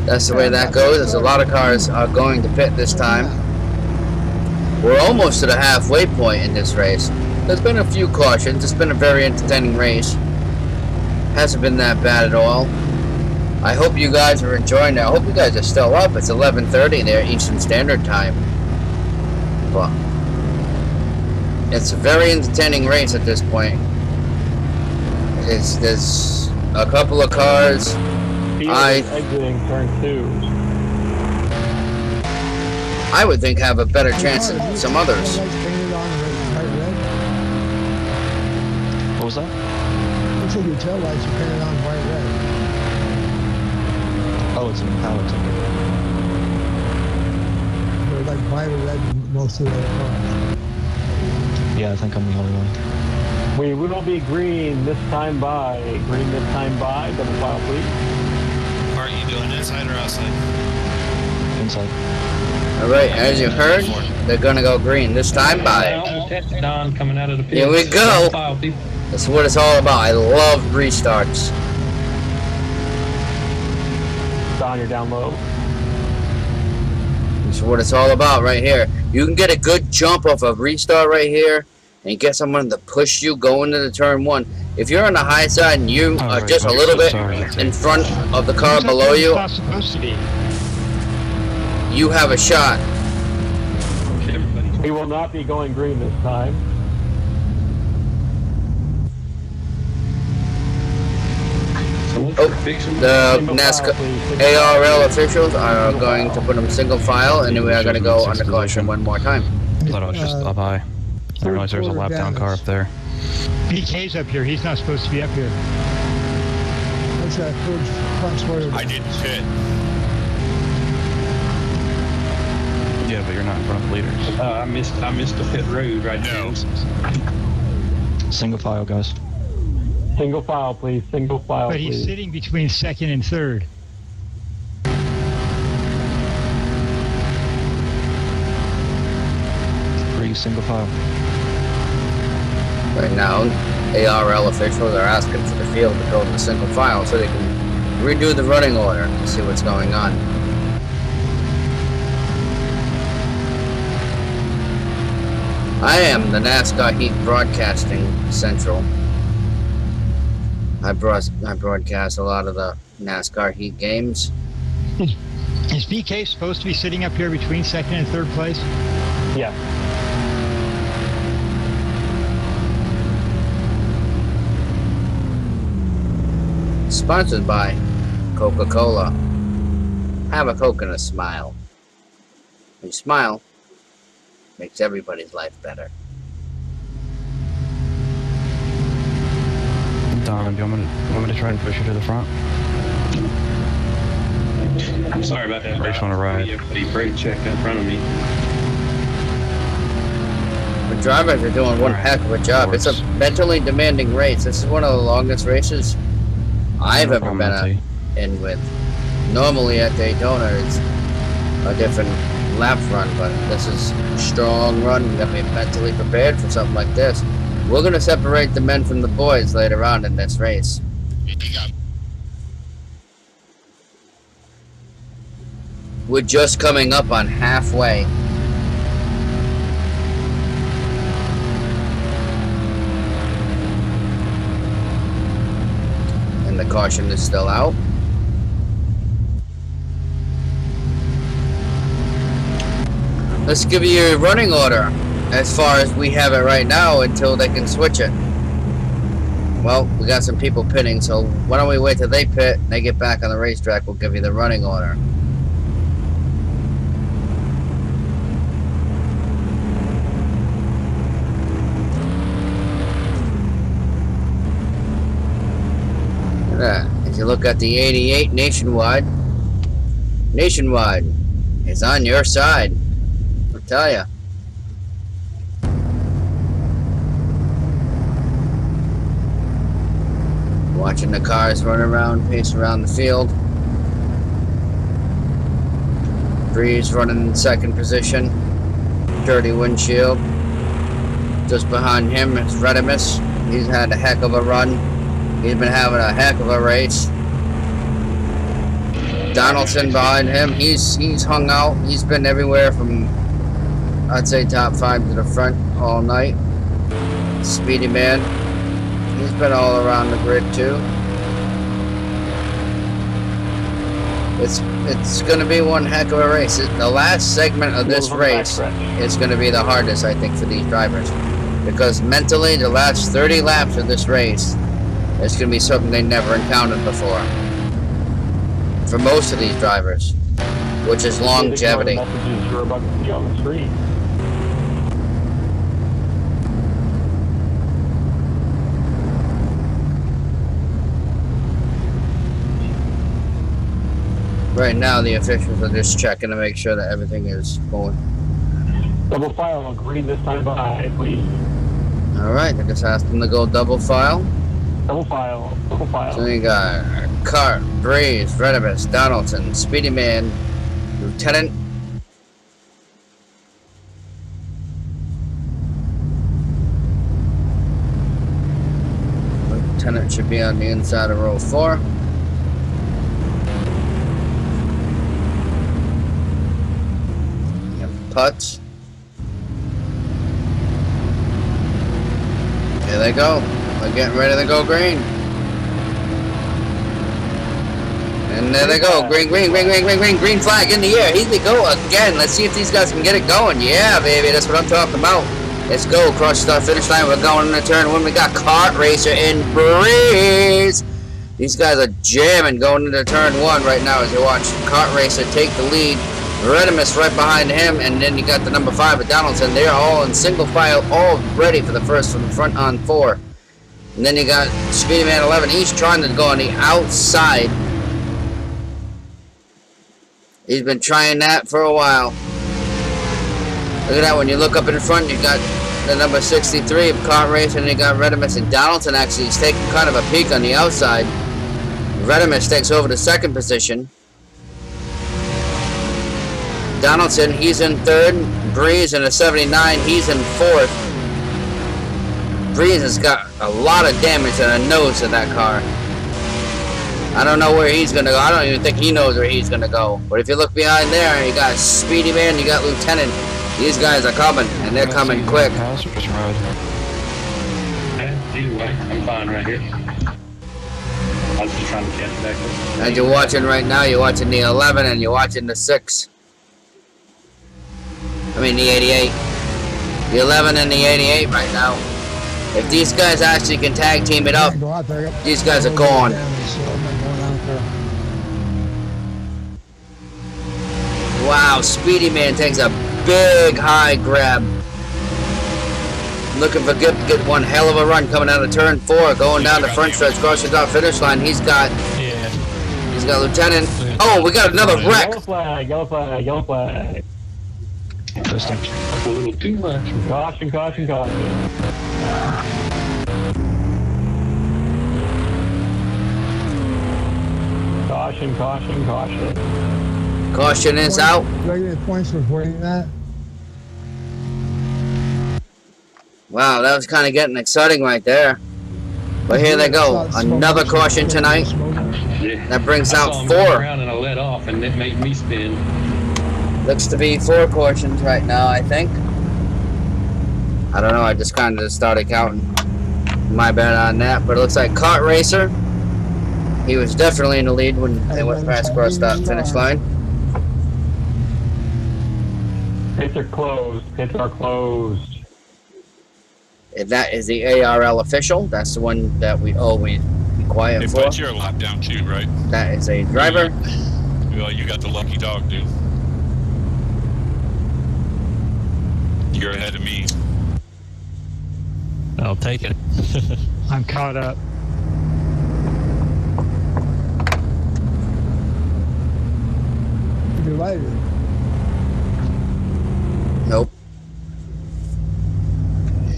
that's the way that goes. There's a lot of cars are going to pit this time. We're almost to the halfway point in this race. There's been a few cautions. It's been a very entertaining race. Hasn't been that bad at all. I hope you guys are enjoying it. I hope you guys are still up. It's 11:30 there, Eastern Standard Time. But it's a very entertaining race at this point. There's a couple of cars. Exiting turn 2. I would think have a better chance than some others. What was that? Looks like your tail lights are painted on white red. Oh, it's an power ticket. They're like white or red in most of the other cars. Yeah, I think I'm the only one. We will be green this time by. Green this time by. Double file, please. Are you doing inside or outside? Inside. Alright, as you heard, they're gonna go green this time by. Don coming out of the pit. Here we go. File, people. That's what it's all about. I love restarts. Don, you're down low. That's what it's all about right here. You can get a good jump off a restart right here and get someone to push you going into the turn 1. If you're on the high side and you are just a little bit in front of the car below you, It's not supposed to be. you have a shot. We will not be going green this time. Oh, the NASCAR ARL officials are going to put them single file, and then we are going to go under caution one more time. I thought I was just up high. I realized there was a lap down car up there. BK's up here. He's not supposed to be up here. That's that front spoiler. I didn't pit. Yeah, but you're not in front of the leaders. I missed the pit road right No. there. Single file, guys. Single file, please. Single file, But he's please. sitting between second and third. 3 single file. Right now, ARL officials are asking for the field to go to the single file so they can redo the running order to see what's going on. I am the NASCAR Heat Broadcasting Central. I broadcast a lot of the NASCAR Heat games. Is BK supposed to be sitting up here between second and third place? Yeah. Sponsored by Coca-Cola. Have a Coke and a smile. When you smile, makes everybody's life better. Don, do you want me to try and push you to the front? I'm sorry about that. I just want to ride. Everybody brake checked in front of me. The drivers are doing one heck of a job. It's a mentally demanding race. This is one of the longest races I've ever been in with. Normally at Daytona, it's a different lap run, but this is a strong run. You gotta be mentally prepared for something like this. We're gonna separate the men from the boys later on in this race. We're just coming up on halfway. And the caution is still out. Let's give you your running order as far as we have it right now until they can switch it. Well, we got some people pitting, so why don't we wait till they pit and they get back on the racetrack. We'll give you the running order. If you look at the 88 Nationwide is on your side. I'll tell ya. Watching the cars run around, pace around the field. Breeze running in second position. Dirty windshield. Just behind him is Redimus. He's had a heck of a run. He's been having a heck of a race. Donaldson behind him. He's hung out. He's been everywhere from, I'd say, top 5 to the front all night. Speedy Man. He's been all around the grid too. It's going to be one heck of a race. The last segment of this race is going to be the hardest, I think, for these drivers, because mentally, the last 30 laps of this race, it's going to be something they never encountered before. For most of these drivers, which is longevity. Right now, the officials are just checking to make sure that everything is going. Double file on green this time by, please. Alright, I just asked them to go double file. Double file, double file. So you got Cart, Breeze, Redibus, Donaldson, Speedy Man, Lieutenant. Lieutenant should be on the inside of row 4. Putts. Here they go. They're getting ready to go green. And there they go. Green, green, green, green, green, green, green flag in the air. Here they go again. Let's see if these guys can get it going. Yeah, baby, that's what I'm talking about. Let's go across the finish line. We're going in the turn one. We got Kart Racer and Breeze. These guys are jamming going into turn 1 right now as you watch Kart Racer take the lead. Redimus right behind him, and then you got the number 5 at Donaldson. They're all in single file, all ready for the first from the front on 4. And then you got Speedy Man 11. He's trying to go on the outside. He's been trying that for a while. Look at that. When you look up in front, you got the number 63 of Kart Race, and you got Redimus, and Donaldson actually is taking kind of a peek on the outside. Redimus takes over the second position. Donaldson, he's in 3rd. Breeze in a 79, he's in 4th. Breeze has got a lot of damage on the nose of that car. I don't know where he's gonna go. I don't even think he knows where he's gonna go. But if you look behind there, you got Speedy Man, you got Lieutenant. These guys are coming, and they're coming quick. Pass or just ride? Either way, I'm fine right here. I was just trying to catch back up. And you're watching right now, you're watching the 11 and you're watching the 6. I mean the 88. The 11 and the 88 right now. If these guys actually can tag team it up, these guys are gone. Wow, Speedy Man takes a big high grab. Looking for get one hell of a run coming out of turn 4, going down the front stretch, cross the top finish line. He's got Lieutenant. Oh, we got another wreck. Yellow flag, yellow flag, yellow flag. Twisting. A little too much. Caution, caution, caution. Caution, caution, caution. Caution is out. Do I get points for pointing that? Wow, that was kind of getting exciting right there. But here they go. Another caution tonight. Yeah. That brings I out saw him 4. go around and I let off, and it made me spin. Looks to be 4 cautions right now, I think. I don't know, I just kind of started counting. My bad on that, but it looks like Kart Racer. He was definitely in the lead when they went past cross that finish line. Pits are closed, pits are closed. And that is the ARL official. That's the one that we always be quiet Hey, for. but you're a lap down too, right? That is a driver. Well, you got the lucky dog, dude. You're ahead of me. I'll take it. I'm caught up. Delighted. Nope.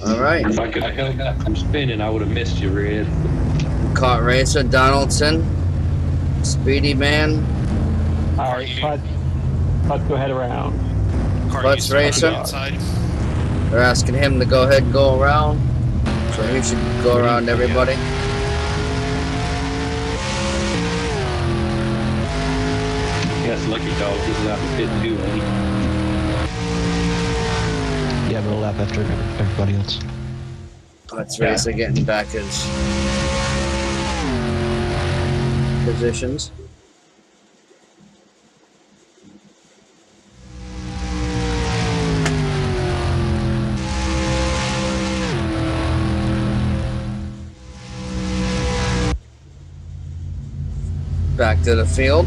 Alright. If I could have held back from spinning, I would have missed you, Red. Kart Racer, Donaldson. Speedy Man. Alright, let's go ahead around. Butts Racer. Inside. They're asking him to go ahead and go around. So he should go around everybody. Yes, lucky dog. He's out in pit 2, ain't he? Yeah, but a lap after everybody else. Butts Racer getting back his positions. Back to the field.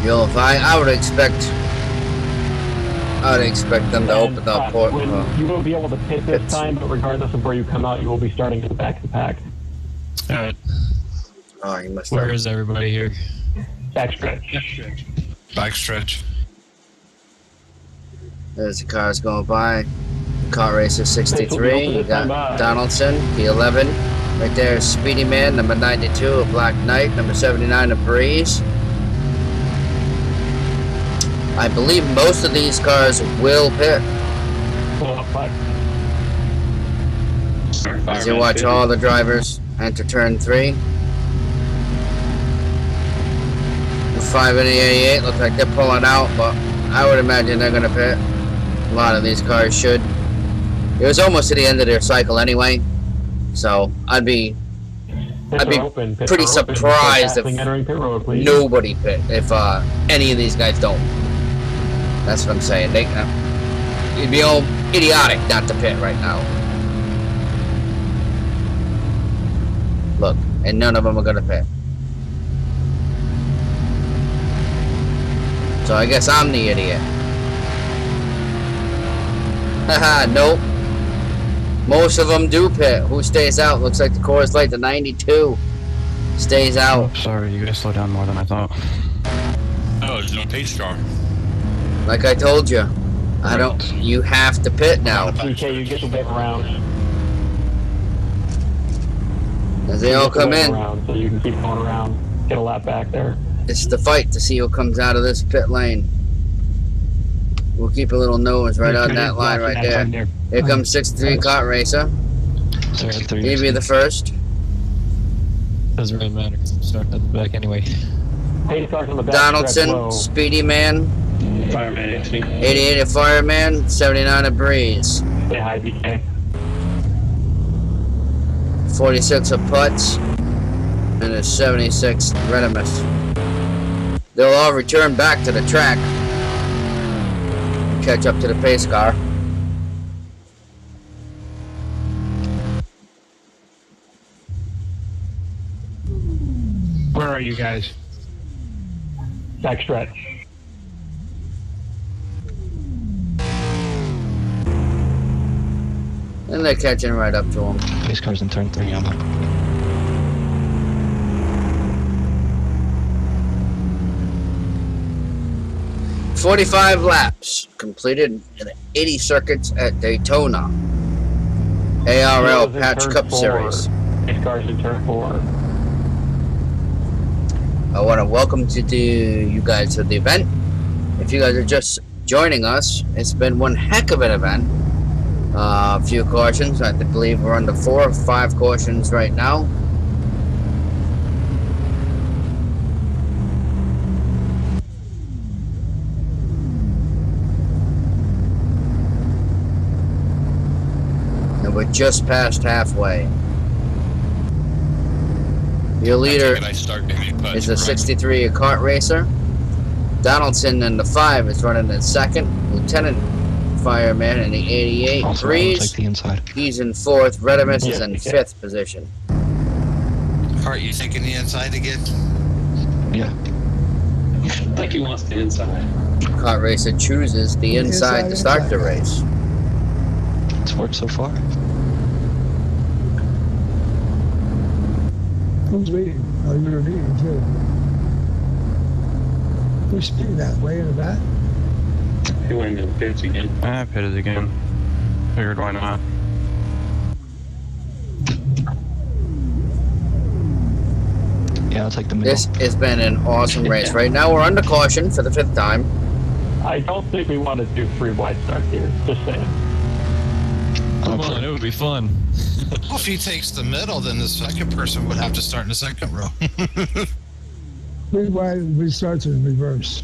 You'll find. I would expect them to open up port. You will be able to pit this time, but regardless of where you come out, you will be starting in the back to pack. Alright, Oh, you must where have. is everybody here? Back stretch. Backstretch. There's the cars going by. Kart Racer 63. You got Donaldson, the 11. Right there is Speedy Man, number 92, a Black Knight, number 79, a Breeze. I believe most of these cars will pit. As you watch all the drivers enter turn 3. The 5 and the 88 look like they're pulling out, but I would imagine they're gonna pit. A lot of these cars should. It was almost to the end of their cycle anyway, so I'd be pretty surprised if nobody pit, if any of these guys don't. That's what I'm saying. It'd be all idiotic not to pit right now. Look, and none of them are gonna pit. So I guess I'm the idiot. Haha, nope. Most of them do pit. Who stays out? Looks like the Coors Light, the 92, stays out. Oh, sorry, you guys slowed down more than I thought. Oh, there's no pace car. Like I told you, you have to pit now. DK, you get to wait around. As they all come in, So you can keep going around. Get a lap back there. it's the fight to see who comes out of this pit lane. We'll keep a little nose right on that line right there. Here comes 63 Kart Racer. He'll be the first. Doesn't really matter because I'm starting at the back anyway. Pace cars on the back stretch Donaldson, low. Speedy Man, Fireman actually. 88 at Fireman, 79 at Breeze, Say hi, BK. 46 at Putz, and a 76 Redimus. They'll all return back to the track, catch up to the pace car. Where are you guys? Back stretch. And they're catching right up to him. Pace car's in turn 3, I'm up. "45 laps completed in the 80 circuits at Daytona. ARL Wheels in Patch turn Cup 4. Series. Pace cars in turn 4. I want to welcome you guys to the event. If you guys are just joining us, it's been one heck of an event. A few cautions. I believe we're under 4 or 5 cautions right now. And we're just past halfway. Your leader I start maybe putts, is a correct? 63 kart racer. Donaldson in the 5 is running in second. Lieutenant Fireman in the 88. Also, I'll Breeze, take the inside. he's in 4th. Redimus is Yeah, in okay. 5th position. Art, you thinking the inside again? Yeah. I think he wants the inside. Kart racer chooses the inside to start the race. It's worked so far. Who's leading? Oh, you were leading too. Who's speeding that way in the back? He went into the pits again. I pitted again. Figured why not. Yeah, I'll take the middle. This has been an awesome race. Right now we're under caution for the 5th time. I don't think we want to do 3 wide starts here. Just saying. Come on, it would be fun. Well, if he takes the middle, then the second person would have to start in the second row. 3 wide restarts in reverse.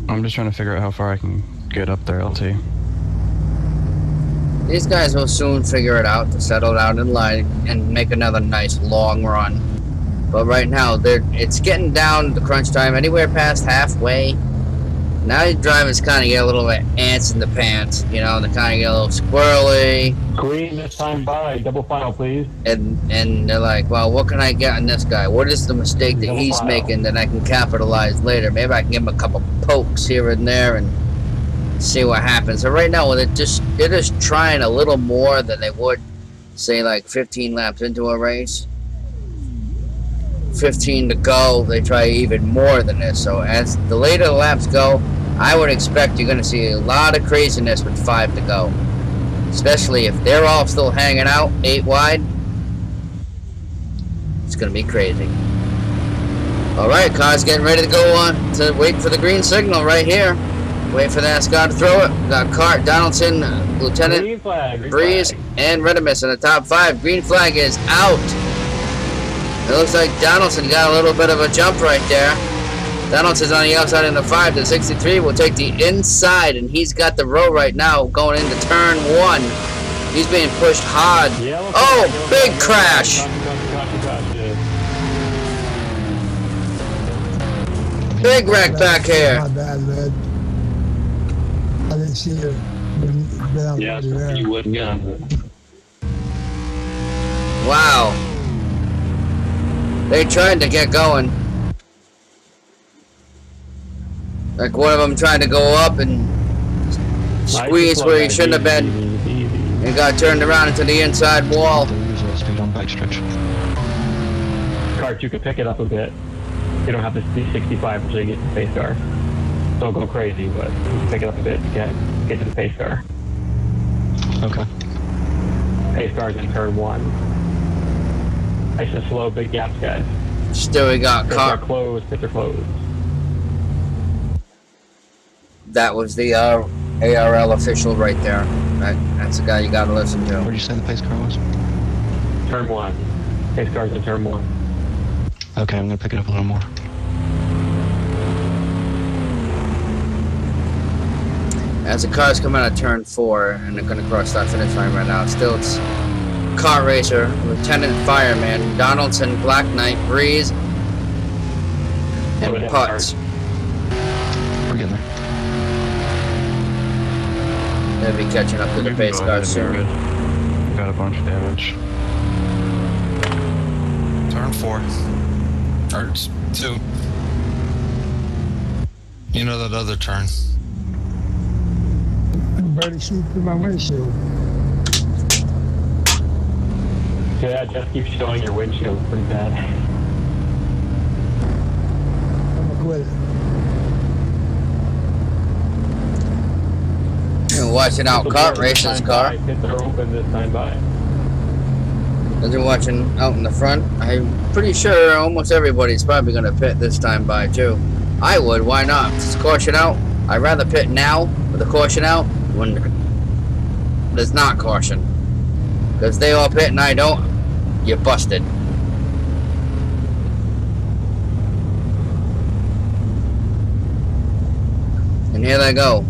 I'm just trying to figure out how far I can get up there, LT. These guys will soon figure it out to settle down in line and make another nice long run. But right now, it's getting down to crunch time, anywhere past halfway. Now the drivers kind of get a little bit ants in the pants, you know, they kind of get a little squirrely. Green this time by. Double final, please. And they're like, well, what can I get on this guy? What is the mistake that Double he's file. making that I can capitalize later? Maybe I can give him a couple pokes here and there and see what happens. So right now, they're just trying a little more than they would, say, like 15 laps into a race. 15 to go, they try even more than this. So as the later the laps go, I would expect you're going to see a lot of craziness with 5 to go. Especially if they're all still hanging out 8 wide. It's going to be crazy. Alright, car's getting ready to go on to wait for the green signal right here. Wait for the NASCAR to throw it. Got Cart, Donaldson, Lieutenant, Green flag. Green Breeze, flag. and Redimus in the top 5. Green flag is out. It looks like Donaldson got a little bit of a jump right there. Donaldson's on the outside in the 5. The 63 will take the inside, and he's got the row right now going into turn 1. He's being pushed hard. Yellow Oh, flag, yellow big flag, crash. Caution, Big wreck back here. Not bad, Red. I didn't see it. Yeah, you wouldn't get on it. Wow. They tried to get going. Like one of them tried to go up and squeeze where he shouldn't have been. And got turned around into the inside wall. Lose speed on backstretch. Cart, you could pick it up a bit. You don't have to be 65 until you get to the pace car. Don't go crazy, but you can pick it up a bit to get to the pace car. Okay. Pace car's in turn 1. Nice and slow, big gaps, guys. Still we got Pits are caught. closed, pits are closed. That was the ARL official right there. That's the guy you gotta listen to. Where'd you say the pace car was? Turn 1. Pace car's in turn 1. Okay, I'm gonna pick it up a little more. As the cars come out of turn 4 and they're gonna cross that finish line right now, still it's Kart Racer, Lieutenant Fireman, Donaldson, Black Knight, Breeze, and Putz. We're getting there. They'll be catching up to the pace cars soon. Got a bunch of damage. Turn 4. Or 2. You know that other turn. I'm barely seeing through my windshield. Yeah, just keep showing your windshield pretty bad. I'm gonna quit it. And watching out Kart Racer's car. Pits are open this time by. As you're watching out in the front, I'm pretty sure almost everybody's probably going to pit this time by too. I would, why not? It's caution out. I'd rather pit now with the caution out when there's not caution. Because they all pit and I don't, you're busted. And here they go,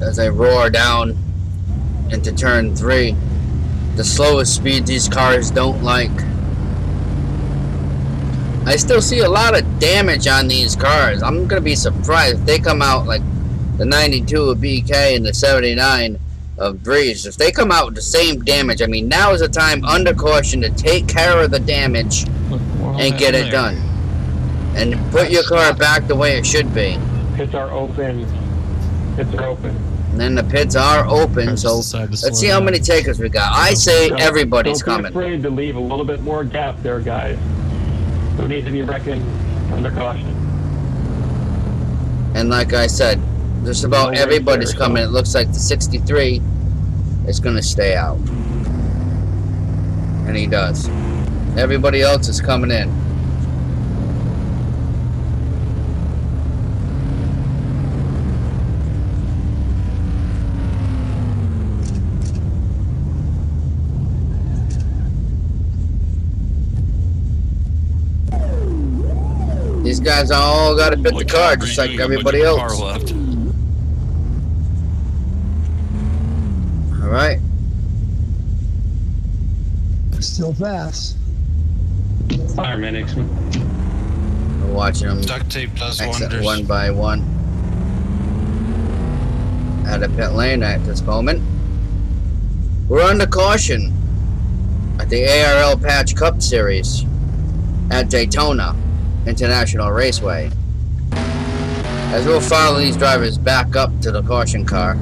as they roar down into turn 3. The slowest speed these cars don't like. I still see a lot of damage on these cars. I'm gonna be surprised if they come out like the 92 of BK and the 79 of Breeze. If they come out with the same damage, I mean, now is the time under caution to take care of the damage and get it done. And put your car back the way it should be. Pits are open. Pits are open. And then the pits are open, so let's see how many takers we got. I say everybody's coming. Don't be afraid to leave a little bit more gap there, guys. Don't need to be reckoned under caution. And like I said, just about everybody's coming. It looks like the 63 is going to stay out. And he does. Everybody else is coming in. These guys all got to fit the car just like everybody else. Alright. Still fast. Fireman, We're watching them Duct tape does exit wonders. one by one. Out of pit lane at this moment. We're under caution at the ARL Patch Cup Series at Daytona International Raceway. As we'll follow these drivers back up to the caution car.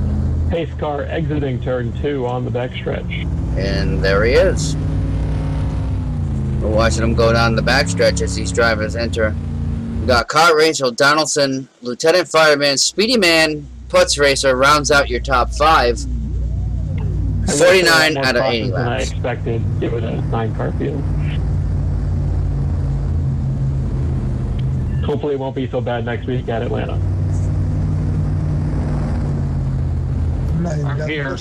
Pace car exiting turn 2 on the backstretch. And there he is. We're watching him go down the backstretch as these drivers enter. We got Kart Racer, Donaldson, Lieutenant Fireman, Speedy Man, Putz Racer rounds out your top 5. 49 out of 80 laps. I expected it was a 9-car field. Hopefully it won't be so bad next week at Atlanta. I'm here.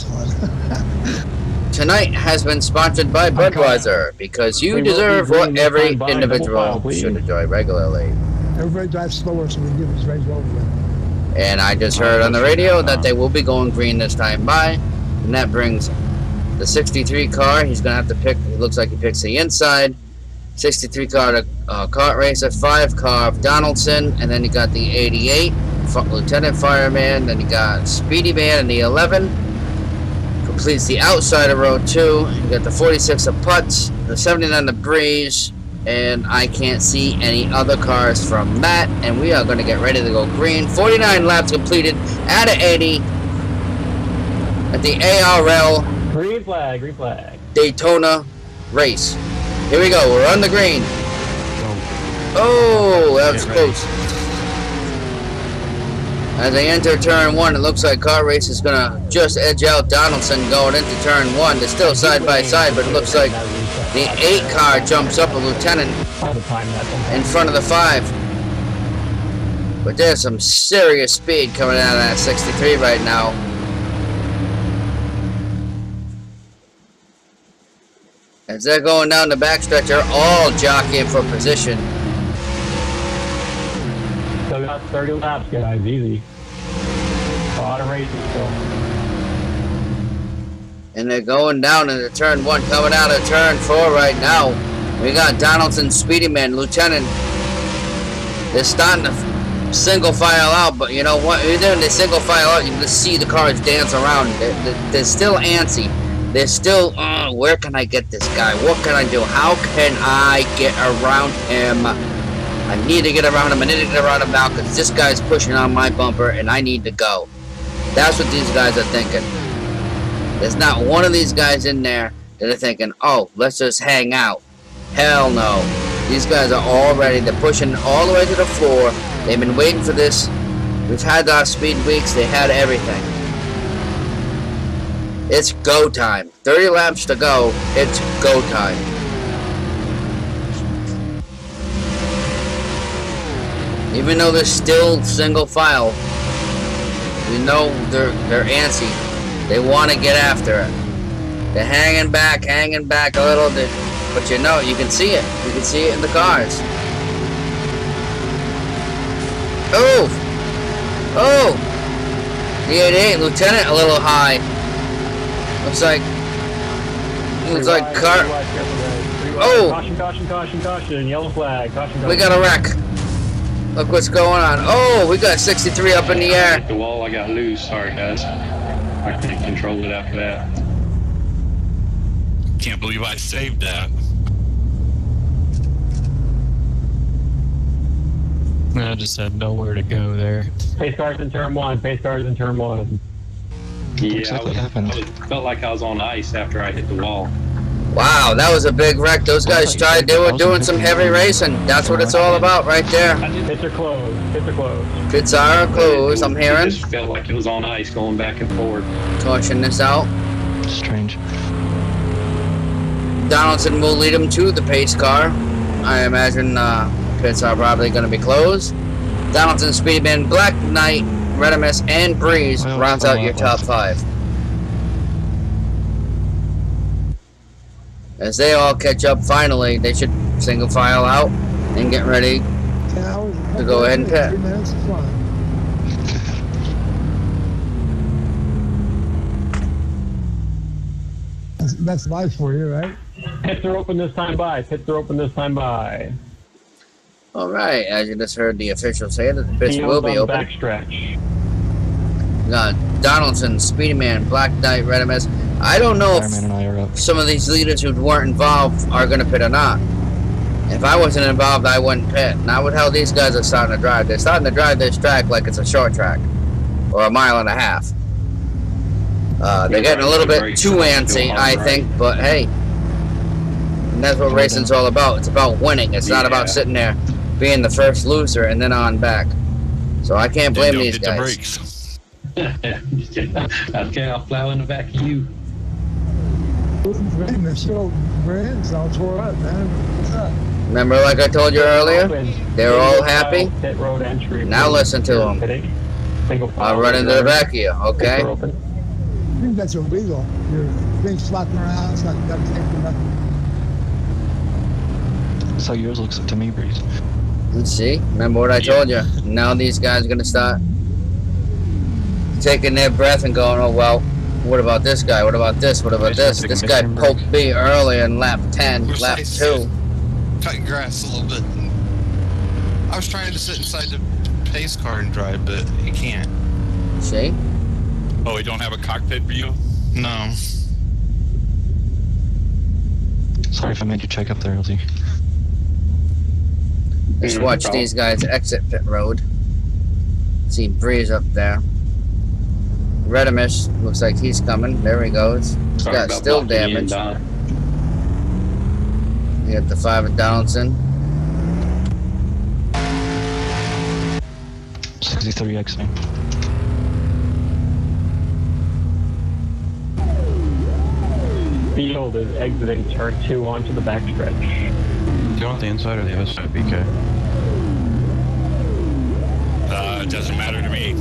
Tonight has been sponsored by Budweiser because you deserve what every individual should enjoy regularly. Everybody drives slower so we can get this race over with. And I just heard on the radio that they will be going green this time by, and that brings the 63 car. He's going to have to pick, it looks like he picks the inside. 63 car to Kart Racer, 5 car of Donaldson, and then you got the 88 Lieutenant Fireman, then you got Speedy Man in the 11. Completes the outside of row 2. You got the 46 of Putz, the 79 of Breeze, and I can't see any other cars from that. And we are going to get ready to go green. 49 laps completed out of 80 at the ARL Green flag. Daytona race. Here we go. We're on the green. Oh, that was close. As they enter turn 1, it looks like Kart Race is going to just edge out Donaldson going into turn 1. They're still side by side, but it looks like the 8 car jumps up a Lieutenant in front of the 5. But there's some serious speed coming out of that 63 right now. As they're going down the backstretch, they're all jockeying for position. Still got 30 laps, guys. Easy. A lot of racing still. And they're going down into turn 1, coming out of turn 4 right now. We got Donaldson, Speedy Man, Lieutenant. They're starting to single file out, but you know what? Even when they single file out, you can just see the cars dance around. They're still antsy. They're still, where can I get this guy? What can I do? How can I get around him? I need to get around him. I need to get around him now because this guy's pushing on my bumper and I need to go. That's what these guys are thinking. There's not one of these guys in there that are thinking, oh, let's just hang out. Hell no. These guys are all ready. They're pushing all the way to the floor. They've been waiting for this. We've had our speed weeks. They had everything. It's go time. 30 laps to go. It's go time. Even though they're still single file, you know they're antsy. They want to get after it. They're hanging back a little bit. But you know, you can see it. You can see it in the cars. Oh! Oh! The 88 Lieutenant a little high. Looks like car. Oh! Caution. Yellow flag. Caution. We got a wreck. Look what's going on. Oh, we got 63 up in the air. I hit the wall, I got loose. Sorry, guys. I couldn't control it after that. Can't believe I saved that. I just had nowhere to go there. Pace cars in turn 1. Yeah, Exactly happened. felt like I was on ice after I hit the wall. Wow, that was a big wreck. Those guys they were doing some heavy racing. That's what it's all about right there. Pits are closed. Pits are closed, I'm It hearing. just felt like it was on ice going back and forth. Torching this out. Strange. Donaldson will lead him to the pace car. I imagine pits are probably going to be closed. Donaldson, Speedman, Black Knight, Redimus, and Breeze rounds out your top 5. As they all catch up finally, they should single file out and get ready to go ahead and pit. 3 minutes of fun. That's life for you, right? Pits are open this time by. All right, as you just heard the officials say that the pits will be open. Backstretch. Donaldson, Speedy Man, Black Knight, Redimus. I don't know Fireman and I are up. if some of these leaders who weren't involved are going to pit or not. If I wasn't involved, I wouldn't pit. Not with how these guys are starting to drive. They're starting to drive this track like it's a short track or 1.5 miles. They're getting a little bit too antsy, I think, but hey, and that's what racing's all about. It's about winning. It's not about sitting there being the first loser and then on back. So I can't blame these guys. Okay, I'll plow in the back of you. They're still brands all tore up, man. What's up? Remember, like I told you earlier, they're all happy. Pit road entry. Now listen to them. I'll run into the back of you, okay? I think that's illegal. You're being slapped around. It's not got to take for nothing. That's how yours looks to me, Breeze. Let's see. Remember what I told you. Now these guys are going to start taking their breath and going, oh, well, what about this guy? What about this? What about this? This guy poked me early in lap 10, lap 2. Cutting grass a little bit. I was trying to sit inside the pace car and drive, but you can't. See? Oh, we don't have a cockpit view? No. Sorry if I made you check up there, LZ. Just watch these guys exit pit road. See Breeze up there. Redimus looks like he's coming. There he goes. He's got still damage. You got the 5 at Donaldson. 63 exiting. Field is exiting turn 2 onto the backstretch. Do you want the inside or the outside, BK? It doesn't matter to me.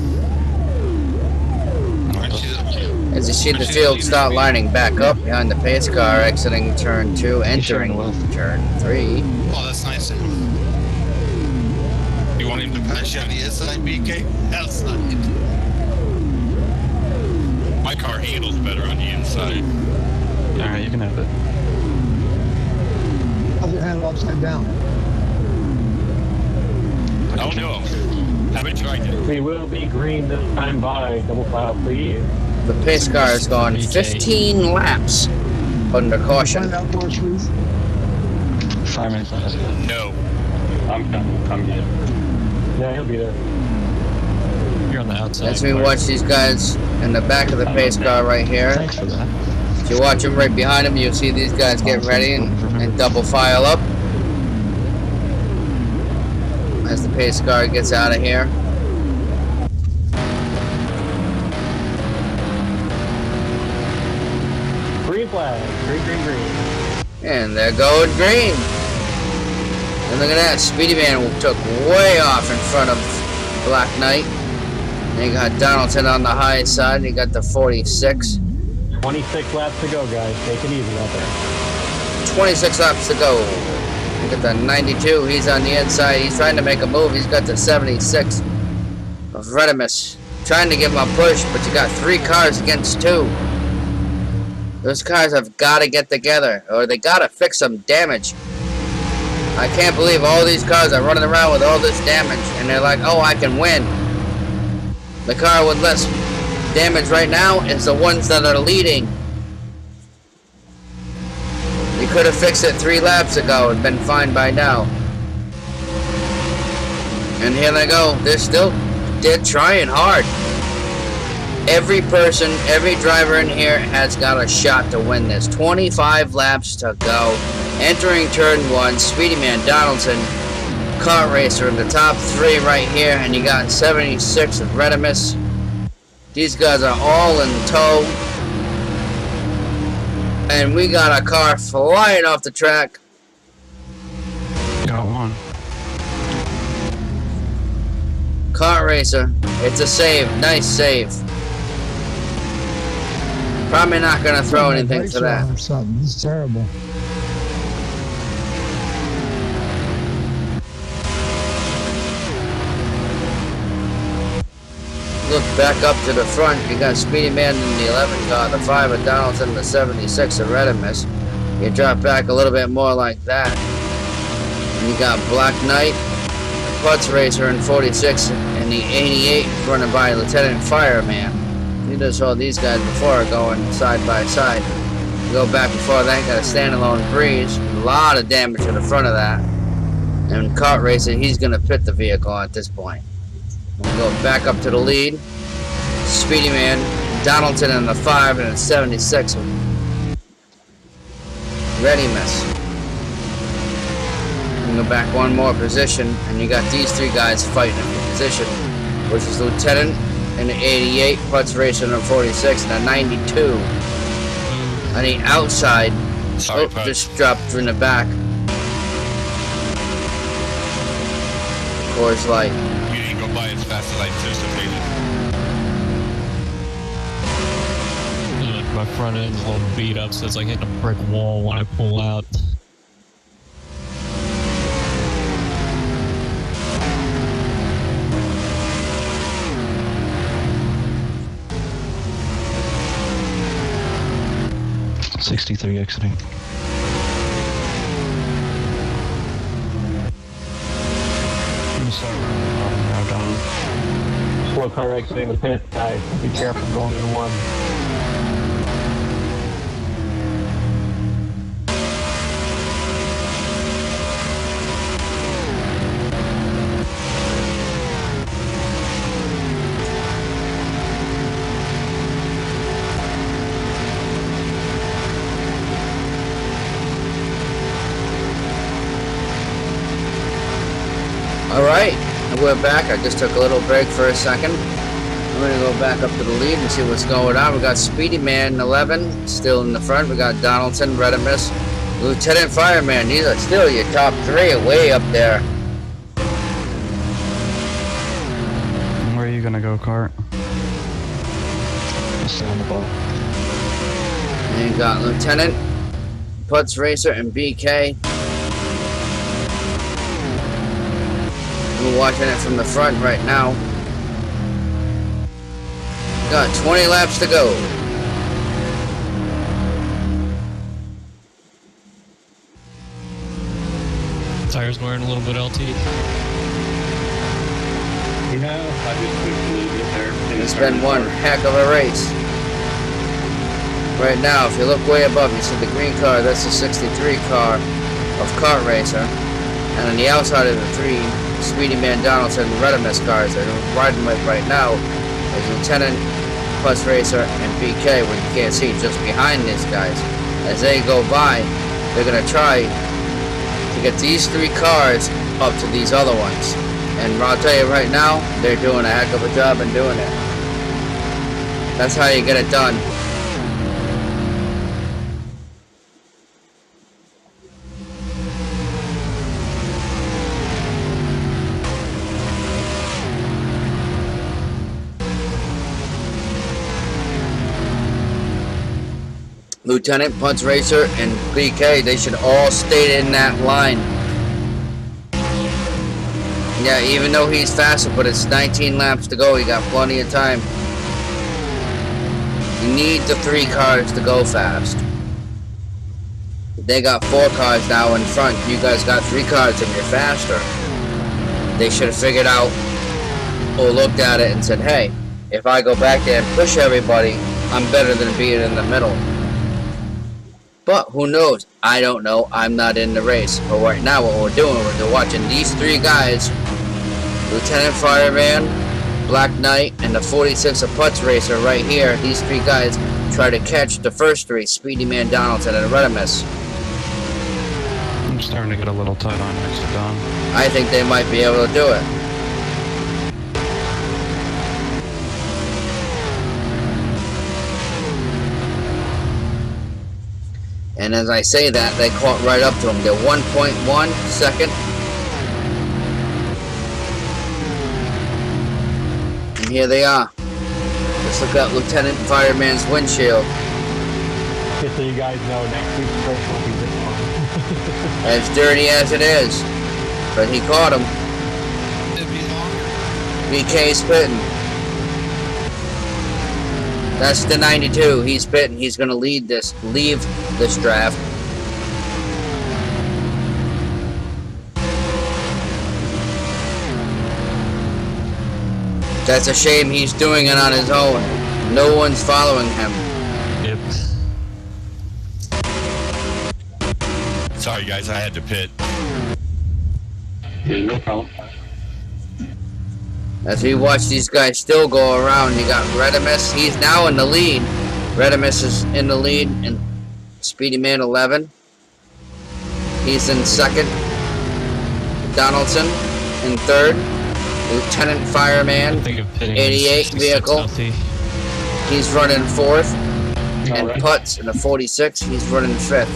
As you see the field start lining back up behind the pace car, exiting turn 2, entering turn 3. Oh, that's nice. You want him to pass you on the inside, BK? Outside. My car handles better on the inside. Alright, you can have it. How's it handle upside down? Oh no. Haven't tried it. We will be green this time by double file, please. The pace car has gone 15 laps under caution. Find out for us, please. Fireman's last. No. I'm good. Yeah, he'll be there. You're on the outside. As we Clark. watch these guys in the back of the pace car right here. Thanks for that. If you watch them right behind them, you'll see these guys get ready and double file up. As the pace car gets out of here. Green flag. Green, green, green. And they're going green. And look at that, Speedy Man took way off in front of Black Knight. And you got Donaldson on the high side, and you got the 46. 26 laps to go, guys. Take it easy out there. 26 laps to go. You got the 92, he's on the inside, he's trying to make a move, he's got the 76 of Redimus. Trying to give him a push, but you got 3 cars against 2. Those cars have got to get together, or they got to fix some damage. I can't believe all these cars are running around with all this damage, and they're like, oh, I can win. The car with less damage right now is the ones that are leading. You could have fixed it 3 laps ago and been fine by now. And here they go. They're trying hard. Every person, every driver in here has got a shot to win this. 25 laps to go. Entering turn 1, Speedy Man, Donaldson, Kart Racer in the top 3 right here, and you got 76 of Redimus. These guys are all in tow. And we got a car flying off the track. Got one. Kart Racer, it's a save, nice save. Probably not gonna throw anything for that. Or something. This is terrible. Look back up to the front. You got Speedy Man in the 11 car, the 5 of Donaldson, the 76 of Redimus. You drop back a little bit more like that. And you got Black Knight, Putz Racer in 46, and the 88 running by Lieutenant Fireman. You just saw these guys before going side by side. You go back before that, got a standalone Breeze. A lot of damage to the front of that. And Kart Racer, he's going to pit the vehicle at this point. We'll go back up to the lead. Speedy Man, Donaldson in the 5 and a 76. Redimus. You go back one more position, and you got these 3 guys fighting for position, which is Lieutenant in the 88, Putz Racer in the 46, and a 92. On the outside, Sorry, just dropped in the back. Coors Light. You didn't go by as fast as I anticipated. My front end's a little beat up, so it's like hitting a brick wall when I pull out. '63 exiting. Now done. Slow car exiting the pit, guys. Be careful going in 1. Alright, we're back. I just took a little break for a second. I'm going to go back up to the lead and see what's going on. We got Speedy Man 11 still in the front. We got Donaldson, Redimus, Lieutenant Fireman. These are still your top 3 way up there. Where are you gonna go, Kart? Stay on the ball. And you got Lieutenant, Putz Racer, and BK. We're watching it from the front right now. Got 20 laps to go. Tires wearing a little bit LT. I just pushed a little bit there. It's been one heck of a race. Right now, if you look way above, you see the green car. That's the 63 car of Kart Racer. And on the outside of the three Speedy Man Donaldson Redimus cars that are riding with right now is Lieutenant, Plus Racer, and BK, where you can't see just behind these guys. As they go by, they're going to try to get these three cars up to these other ones. And I'll tell you right now, they're doing a heck of a job in doing it. That's how you get it done. Lieutenant, Punch Racer, and BK, they should all stay in that line. Yeah, even though he's faster, but it's 19 laps to go, he got plenty of time. You need the three cars to go fast. They got 4 cars now in front. You guys got 3 cars and you're faster. They should have figured out or looked at it and said, hey, if I go back there and push everybody, I'm better than being in the middle. But who knows? I don't know. I'm not in the race. But right now what we're doing, we're watching these 3 guys, Lieutenant Fireman, Black Knight, and the 46 of Putz Racer right here. These 3 guys try to catch the first 3, Speedy Man Donaldson and Redimus. I'm starting to get a little tight on next to Don. I think they might be able to do it. And as I say that, they caught right up to him. They're 1.1 second. And here they are. Let's look at Lieutenant Fireman's windshield. Just so you guys know, next week's race will be this one. As dirty as it is. But he caught him. It'd be longer. BK's pitting. That's the 92. He's pitting. He's going to leave this draft. That's a shame he's doing it on his own. No one's following him. Yep. Sorry, guys, I had to pit. Yeah, no problem. As we watch these guys still go around, you got Redimus. He's now in the lead. Redimus is in the lead in Speedy Man 11. He's in second. Donaldson in third. Lieutenant Fireman, 88 vehicle. He's running fourth. And Putz in the 46. He's running fifth.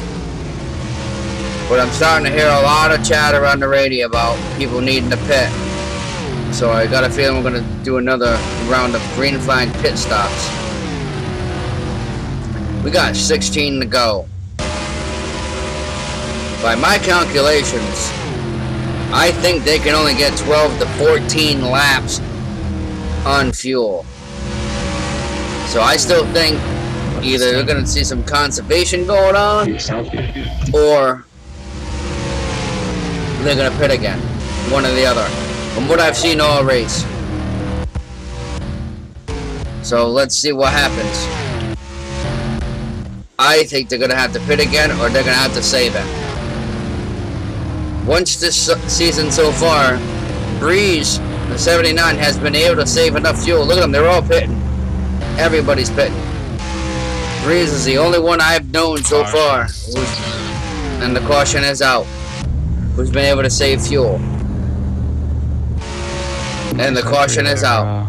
But I'm starting to hear a lot of chatter on the radio about people needing to pit. So I got a feeling we're going to do another round of green flag pit stops. We got 16 to go. By my calculations, I think they can only get 12 to 14 laps on fuel. So I still think either they're going to see some conservation going on, or they're going to pit again. One or the other. From what I've seen all race. So let's see what happens. I think they're going to have to pit again, or they're going to have to save it. Once this season so far, Breeze, the 79, has been able to save enough fuel. Look at them, they're all pitting. Everybody's pitting. Breeze is the only one I've known so far, and the caution is out, who's been able to save fuel. And the caution is out.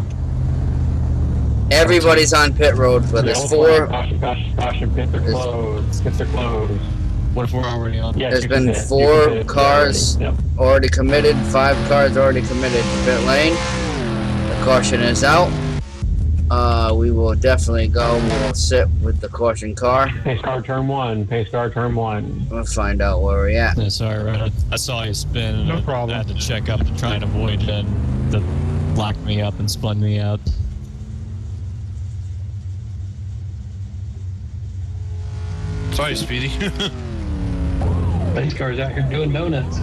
Everybody's on pit road, but there's 4. Caution, pits are closed. Pits are closed. What if we're already on? Yeah, there's been 4 cars already committed, 5 cars already committed to pit lane. The caution is out. we will definitely go. We'll sit with the caution car. Pace car turn 1. Pace car turn 1. We'll find out where we're at. Yeah, sorry, Red. I saw you spin. And No I problem. had to check up to try and avoid it, and that locked me up and spun me out. Sorry, Speedy. Pace car's out here doing donuts.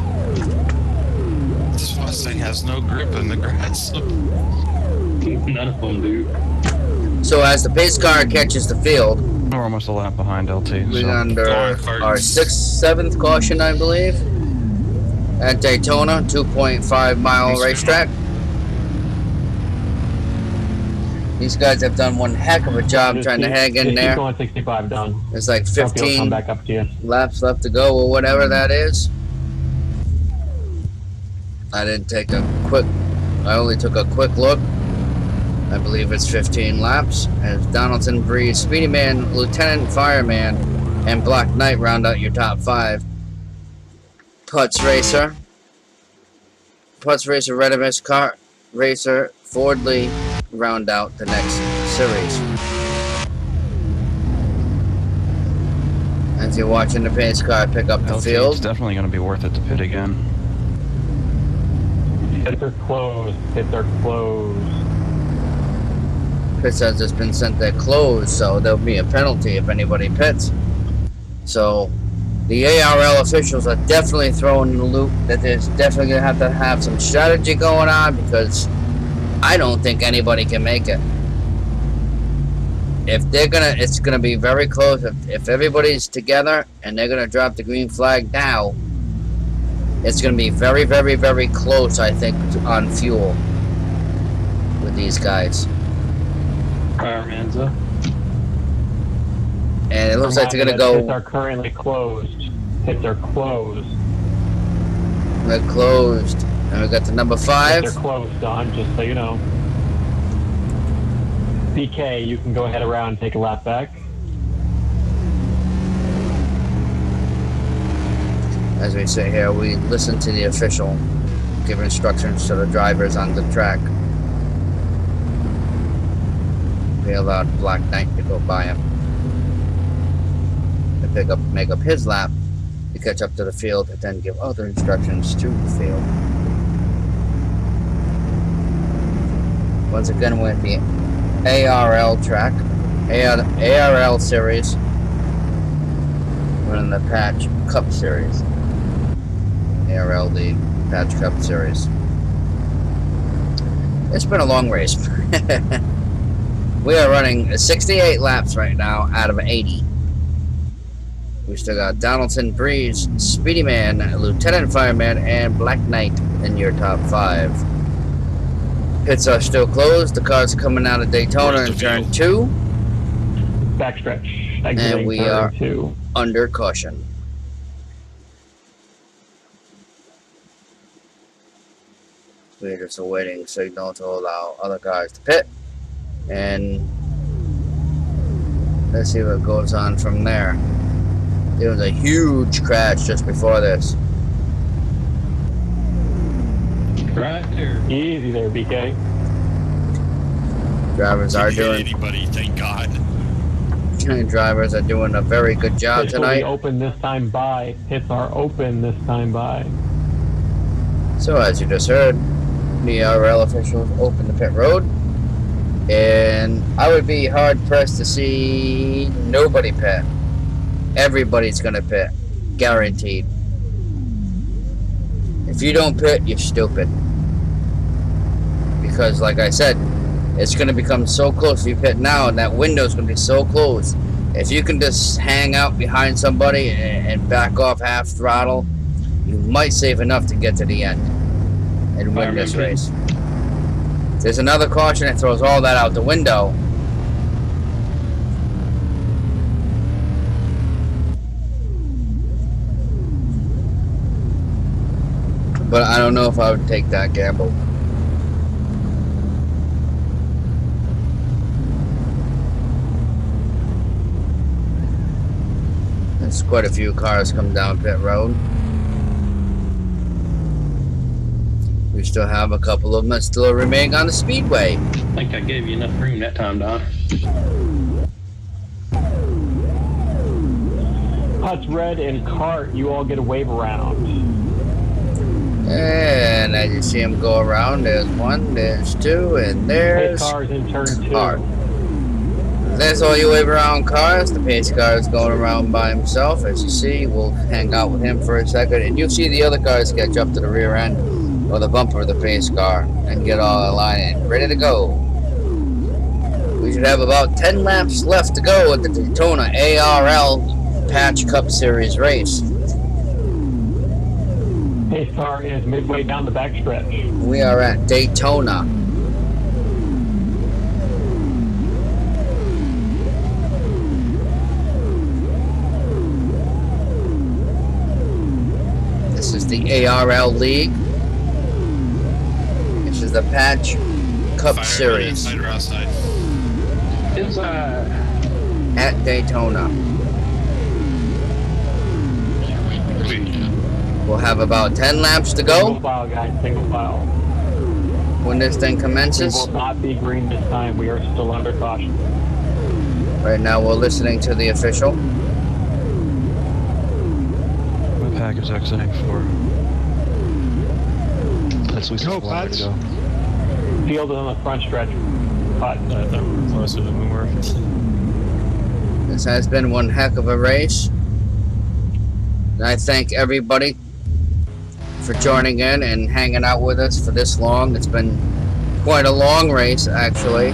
This Mustang has no grip in the grass. None of them do. So as the pace car catches the field, We're almost a lap behind LT. we're So. under Darn cards. our 6th, 7th caution, I believe, at Daytona, 2.5-mile racetrack. These guys have done one heck of a job trying to hang in Just keep there. going 65 done. There's like Hope you'll come 15 back up to you. laps left to go, or whatever that is. I didn't take a quick, I only took a quick look. I believe it's 15 laps, as Donaldson, Breeze, Speedy Man, Lieutenant, Fireman, and Black Knight round out your top 5. Putz Racer, Redimus Car Racer, Ford Lee round out the next series. As you're watching the pace car pick up the LT, field. it's definitely going to be worth it to pit again. Pits are closed. Pits are closed. Pit has just been sent there closed, so there'll be a penalty if anybody pits. So the ARL officials are definitely throwing in the loop that there's definitely going to have some strategy going on, because I don't think anybody can make it. If they're gonna, it's gonna be very close. If everybody's together and they're gonna drop the green flag now, it's gonna be very, very, very close, I think, on fuel with these guys. Fireman's up. And it looks like they're gonna Pits go. are currently closed. Pits are closed. They're closed, and we got the number 5. Pits are closed, Don, just so you know. BK, you can go ahead around and take a lap back. As we sit here, we listen to the official give instructions to the drivers on the track. We allowed Black Knight to go by him to make up his lap to catch up to the field, and then give other instructions to the field. Once again, we're at the ARL track, ARL series. We're in the Patch Cup series. ARL League Patch Cup series. It's been a long race. We are running 68 laps right now out of 80. We still got Donaldson, Breeze, Speedy Man, Lieutenant Fireman, and Black Knight in your top 5. Pits are still closed. The cars are coming out of Daytona in turn 2. Backstretch. And we are turn 2. under caution. We're just awaiting signal to allow other cars to pit. And let's see what goes on from there. There was a huge crash just before this. Right there. Easy there, BK. Drivers are Didn't hit doing. anybody, thank God. Drivers are doing a very good job Pits will be tonight. open this time by. Pits are open this time by. So as you just heard, the ARL officials opened the pit road, and I would be hard pressed to see nobody pit. Everybody's gonna pit, guaranteed. If you don't pit, you're stupid. Because like I said, it's gonna become so close. If you pit now, and that window's gonna be so close. If you can just hang out behind somebody and back off half throttle, you might save enough to get to the end and win this race. There's another caution that throws all that out the window. But I don't know if I would take that gamble. There's quite a few cars come down pit road. We We still have a couple of them that still remain on the speedway. I think I gave you enough room that time, Don. Huts Red and Cart, you all get a wave around. And as you see them go around, there's one, there's two, and there's Pace cars in turn 2. Cart. There's all you wave around cars. The pace car is going around by himself. As you see, we'll hang out with him for a second, and you'll see the other cars catch up to the rear end or the bumper of the pace car and get all aligned and ready to go. We should have about 10 laps left to go at the Daytona ARL Patch Cup Series race. Pace car is midway down the backstretch. We are at Daytona. This is the ARL League. This is the Patch Cup Series. Inside or outside? It's At Daytona. We'll have about 10 laps to Single go file, guys, single file. when this thing We commences. will not be green this time. We are still under caution. Right now we're listening to the official. My pack is exiting for. That's at least Go, a longer to Pats. go. Field is on the front stretch. Hut. I thought we were closer than we were. This has been one heck of a race. And I thank everybody for joining in and hanging out with us for this long. It's been quite a long race, actually.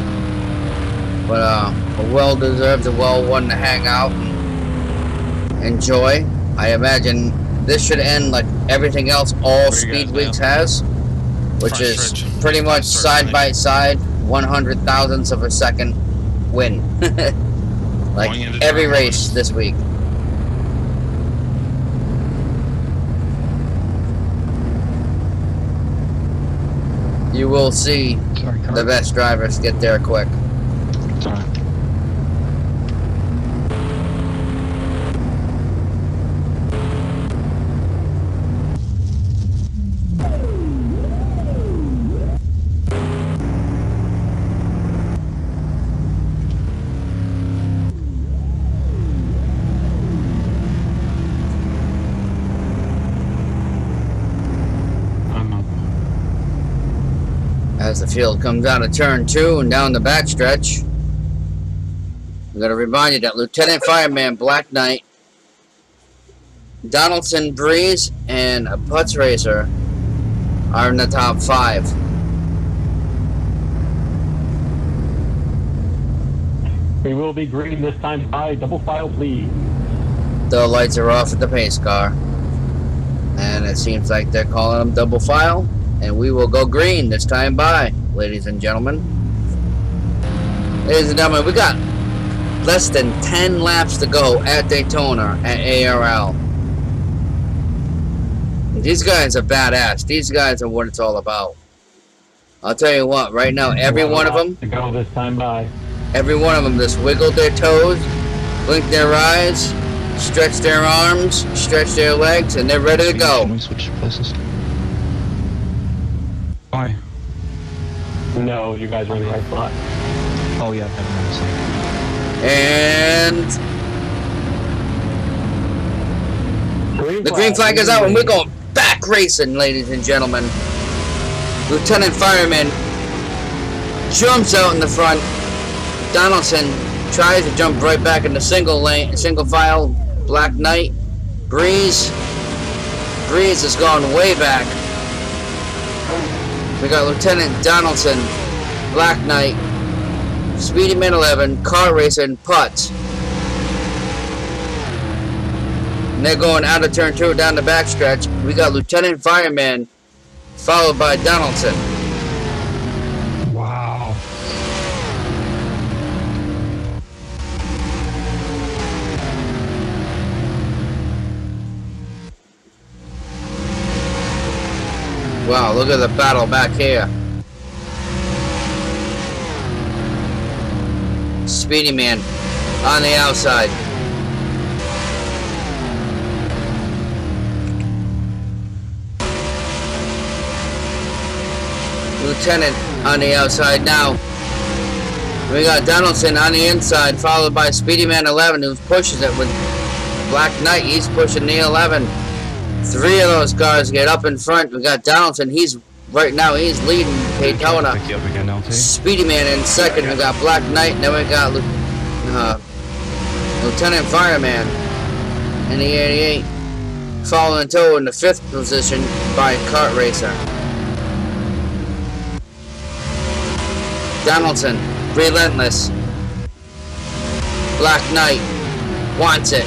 But a well-deserved, a well-one to hang out and enjoy. I imagine this should end like everything else all Where you Speed guys Weeks now? has, which Front is stretch. pretty much Start side by side, 100 thousandths of a second win. Like Going into every turn race one. this week. You will see Sorry, the best drivers get there quick. Sorry. I'm up. As the field comes out of turn 2 and down the backstretch, I'm going to remind you that Lieutenant Fireman Black Knight, Donaldson Breeze, and a Putz Racer are in the top 5. We will be green this time by double file, please. The lights are off at the pace car. And it seems like they're calling them double file. And we will go green this time by, ladies and gentlemen. Ladies and gentlemen, we got less than 10 laps to go at Daytona at ARL. These guys are badass. These guys are what it's all about. I'll tell you what, right now, every one of them, To go this time by. every one of them just wiggled their toes, blinked their eyes, stretched their arms, stretched their legs, and they're ready to go. Can we switch places? Why? No, you guys are in the right spot. Oh yeah, never mind. Sorry. And Green the green flag is out, and we're going back racing, ladies and gentlemen. Lieutenant Fireman jumps out in the front. Donaldson tries to jump right back in the single lane, single file. Black Knight, Breeze has gone way back. We got Lieutenant Donaldson, Black Knight, Speedy Man 11, Car Racer, and Putz. And they're going out of turn 2 down the backstretch. We got Lieutenant Fireman, followed by Donaldson. Wow. Wow, look at the battle back here. Speedy Man on the outside. Lieutenant on the outside now. We got Donaldson on the inside, followed by Speedy Man 11, who pushes it with Black Knight. He's pushing the 11. 3 of those cars get up in front. We got Donaldson. Right now he's leading Daytona. Speedy Man in second. We got Black Knight, and then we got Lieutenant Fireman in the 88. Following Toe in the 5th position by Kart Racer. Donaldson, relentless. Black Knight wants it.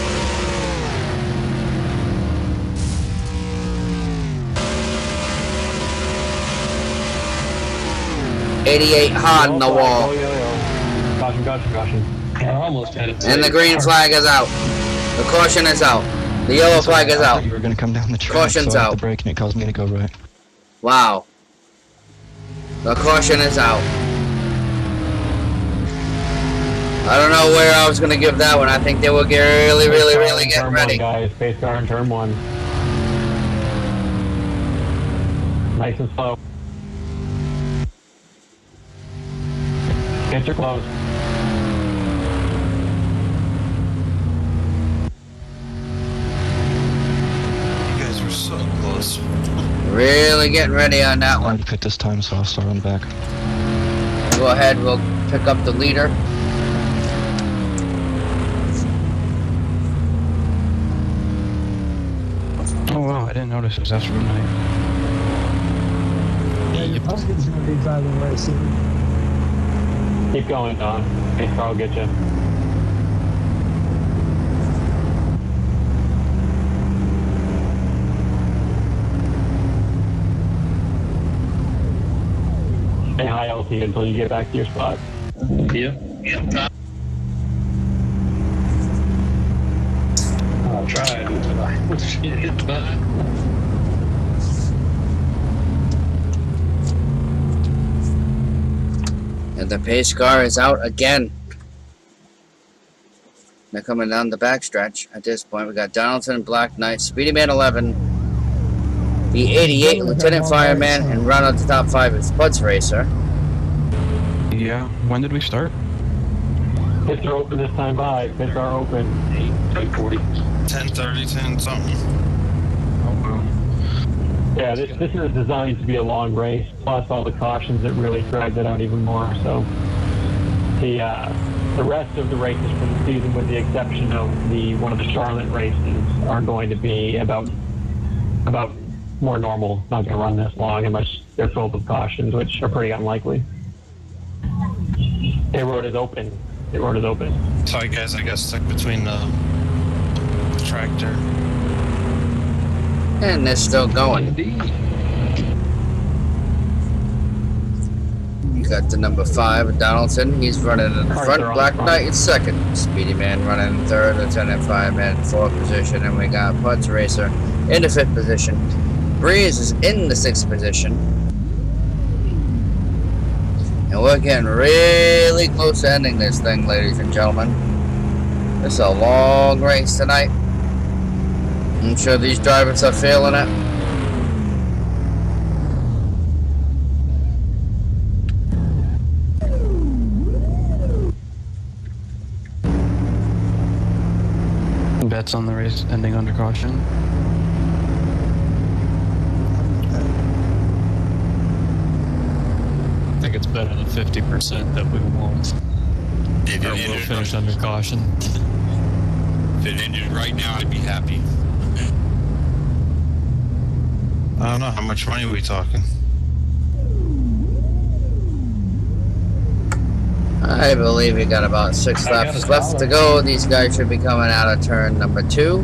'88 hard on the wall. Caution. I almost had it. And the green flag is out. The caution is out. The yellow flag is out. You were going to come down the track, Caution's so I hit out. the brake and it caused me to go right. Wow. The caution is out. I don't know where I was going to give that one. I think they were really getting ready. Guys, pace car in turn 1. Nice and slow. Gates are closed. You guys were so close. Really getting ready on that I one. wanted to pick this time, so I'll start on the back. Go ahead, we'll pick up the leader. Oh wow, I didn't notice it was after midnight. Yeah, your pumpkin's gonna be driving right soon. Keep going, Don. Pace car will get you. Stay high LT until you get back to your spot. Yep. I tried until I hit the button. And the pace car is out again. They're coming down the backstretch. At this point, we got Donaldson, Black Knight, Speedy Man 11, the 88, Lieutenant Fireman, and round out the top 5 is Putz Racer. Yeah, when did we start? Pits are open this time by. Pits are open. 8:40. 10:30, 10 something. Oh wow. Yeah, this is designed to be a long race, plus all the cautions that really dragged it out even more. So the rest of the races for the season, with the exception of one of the Charlotte races, are going to be about more normal. Not going to run this long unless they're filled with cautions, which are pretty unlikely. The road is open. Sorry guys, I got stuck between the tractor. And they're still going. You got the number 5, Donaldson. He's running in the front. Black Knight in second. Speedy Man running in third. Lieutenant Fireman in 4th position. And we got Putz Racer in the 5th position. Breeze is in the 6th position. And we're getting really close to ending this thing, ladies and gentlemen. It's a long race tonight. I'm sure these drivers are feeling it. Bets on the race ending under caution. I think it's better than 50% that we won't. If Or we'll finish under caution. If it ended right now, I'd be happy. I don't know, how much money are we talking? I believe we got about 6 laps left to go. These guys should be coming out of turn number 2.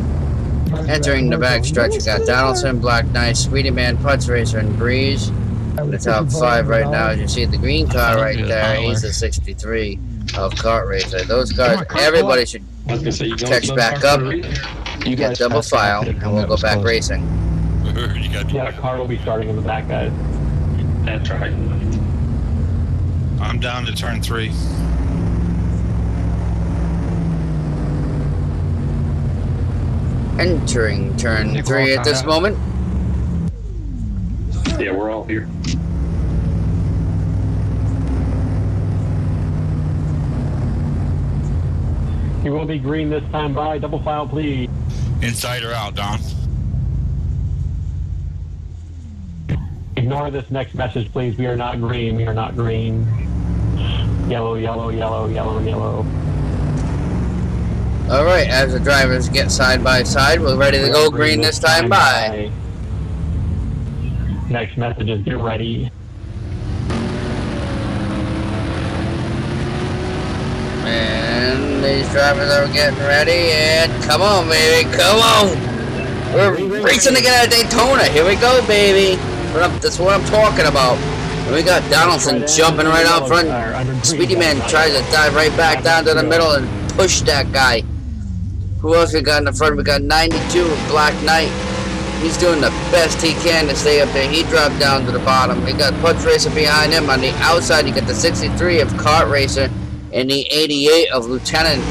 Entering the backstretch, we got Donaldson, Black Knight, Speedy Man, Putz Racer, and Breeze. The top 5 right now, as you see the green car right there, he's the 63 of Kart Racer. Those cars, everybody should catch back up, get double file, and we'll go back racing. Yeah, the car will be starting in the back, guys. That's right. I'm down to turn 3. Entering turn 3 at this moment. Yeah, we're all here. You will be green this time by. Double file, please. Inside or out, Don? Ignore this next message, please. We are not green. We are not green. Yellow, yellow, yellow, yellow, yellow. All right, as the drivers get side by side, we're ready to go green this time by. Next message is get ready. And these drivers are getting ready, and come on, baby, come on! We're racing to get out of Daytona. Here we go, baby. That's what I'm talking about. And we got Donaldson jumping right out front. Speedy Man tries to dive right back down to the middle and push that guy. Who else we got in the front? We got 92, Black Knight. He's doing the best he can to stay up there. He dropped down to the bottom. We got Punch Racer behind him. On the outside, you got the 63 of Kart Racer and the 88 of Lieutenant.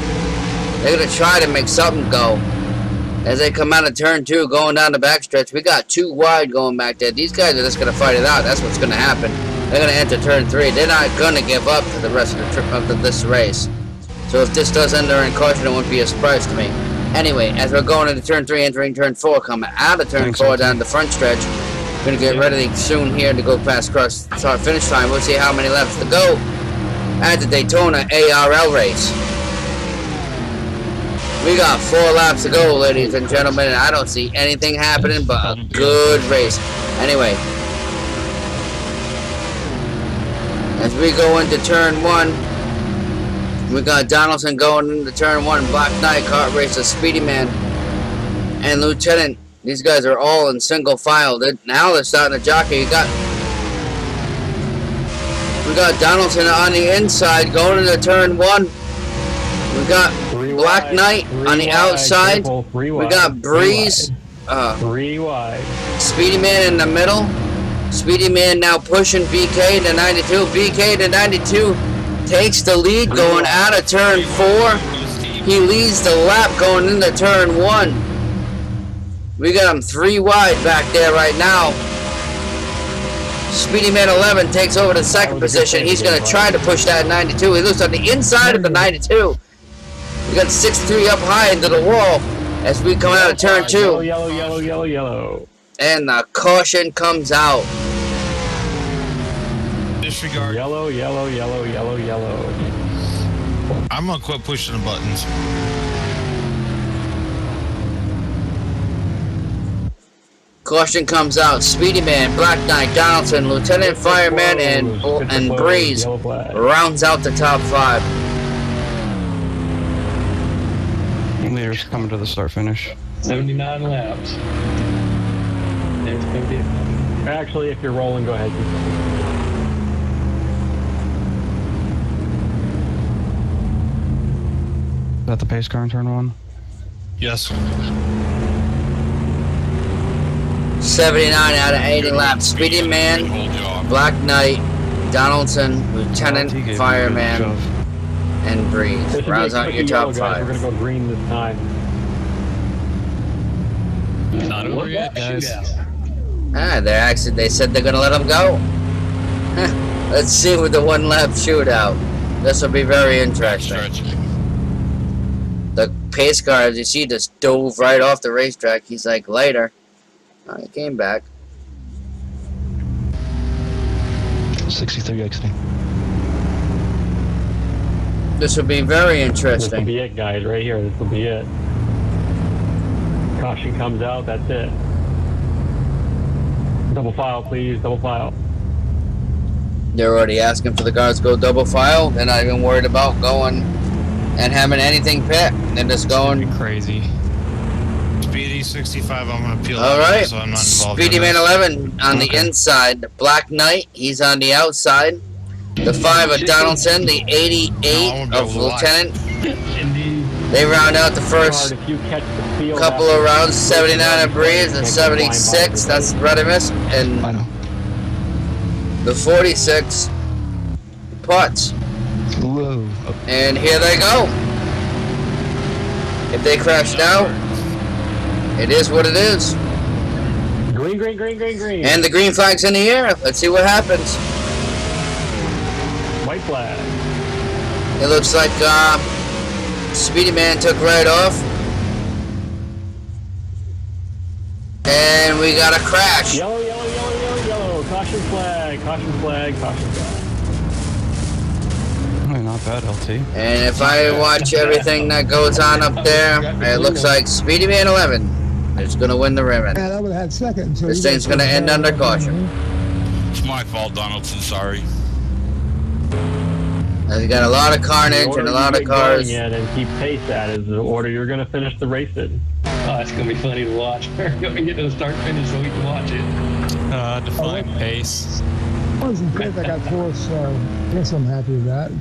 They're going to try to make something go. As they come out of turn 2, going down the backstretch, we got 2 wide going back there. These guys are just going to fight it out. That's what's going to happen. They're going to enter turn 3. They're not going to give up for the rest of the trip of this race. So if this does end in caution, it wouldn't be a surprise to me. Anyway, as we're going into turn 3, entering turn 4, coming out of turn 4 down the front stretch, we're going to get ready soon here to go past cross start finish time. We'll see how many laps to go at the Daytona ARL race. We got 4 laps to go, ladies and gentlemen, and I don't see anything happening but a good race. Anyway, as we go into turn 1, we got Donaldson going into turn 1, Black Knight, Kart Racer, Speedy Man, and Lieutenant. These guys are all in single file. Now they're starting to jockey. We got Donaldson on the inside going into turn 1. We got Black Knight on the outside. We got Breeze. 3 wide. Speedy Man in the middle. Speedy Man now pushing BK to 92. BK to 92 takes the lead going out of turn 4. He leads the lap going into turn 1. We got him 3 wide back there right now. Speedy Man 11 takes over the second position. He's going to try to push that 92. He looks on the inside of the 92. We got 6-3 up high into the wall as we come out of turn 2. Yellow, yellow, yellow, yellow, yellow. And the caution comes out. Disregard. Yellow, yellow, yellow, yellow, yellow. I'm gonna quit pushing the buttons. Caution comes out. Speedy Man, Black Knight, Donaldson, Lieutenant Fireman, and Breeze rounds out the top 5. Leaders coming to the start finish. 79 laps. There's gonna be. Actually, if you're rolling, go ahead. Is that the pace car in turn 1? Yes. 79 out of 80 laps. Speedy Man, Black Knight, Donaldson, Lieutenant Fireman, and Breeze. Rounds out your top 5. We're going to go green this time. Not over yet, guys. They said they're going to let them go. Let's see with the 1 lap shootout. This will be very interesting. The pace car, as you see, just dove right off the racetrack. He's like, later. He came back. 63 XD. This will be very This will interesting. be it, guys, right here. This will be it. Caution comes out, that's it. Double file, please, double file. They're already asking for the guards to go double file. They're not even worried about going and having anything pit. They're just going crazy. Speedy 65, I'm gonna peel all out, right. so I'm not involved. Speedy in Man this. 11 on the inside. The Black Knight, he's on the outside. The 5 of Donaldson, the 88 of Lieutenant. They round out the first couple of rounds. 79 of Breeze and 76. That's Redimus. And the 46 Putts. Whoa. And here they go. If they crash now, it is what it is. Green, green, green, green, green. And the green flag's in the air. Let's see what happens. White flag. It looks like Speedy Man took right off. And we got a crash. Yellow, yellow, yellow, yellow, yellow. Caution flag, caution flag, caution flag. Oh, not bad, LT. And if I watch everything that goes on up there, it looks like Speedy Man 11 is going to win the ribbon. Man, I would have had second. So This thing's going to end under caution. It's my fault, Donaldson. Sorry. The's got a lot of carnage and a lot of cars. And keep pace at is the order you're going to finish the race in. Oh, it's going to be funny to watch. We're going to get to the start finish so we can watch it. Define pace. I wasn't fifth. I got fourth, so I guess I'm happy with that.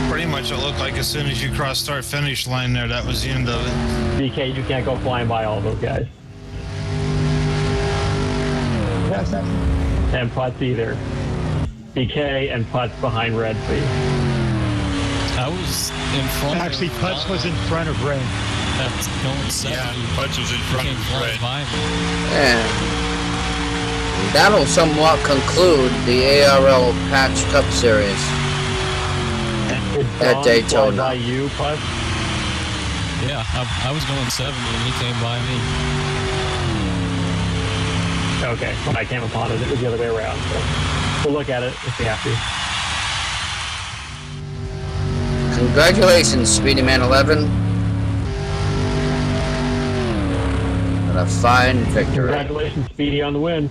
Pretty much it looked like as soon as you cross start finish line there, that was the end of it. BK, you can't go flying by all those guys. Yes, that's And Putz either. BK and Putz behind Red, please. I was in front. Actually, of Putz was in front of Ray. That's going 70. Yeah, Putz was in front Came of flying Red. by me. Yeah. That'll somewhat conclude the ARL Patch Cup Series at Daytona. By you, Putz? Yeah, I was going 70 and he came by me. Okay, when I came upon it, it was the other way around. So we'll look at it if we have to. Congratulations, Speedy Man 11. And a fine victory. Congratulations, Speedy, on the win.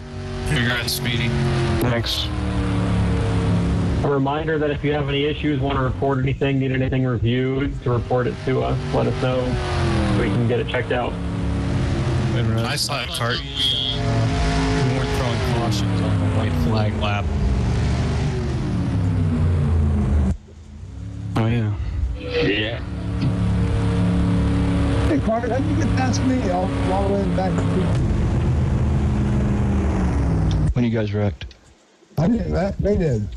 Congrats, Speedy. Thanks. A reminder that if you have any issues, want to report anything, need anything reviewed, to report it to us. Let us know so we can get it checked out. I saw that cart. We weren't throwing cautions on the white flag lap. Oh, yeah. Yeah. Hey, Carter, how did you get past me all the way back to When you guys wrecked. I didn't. They did.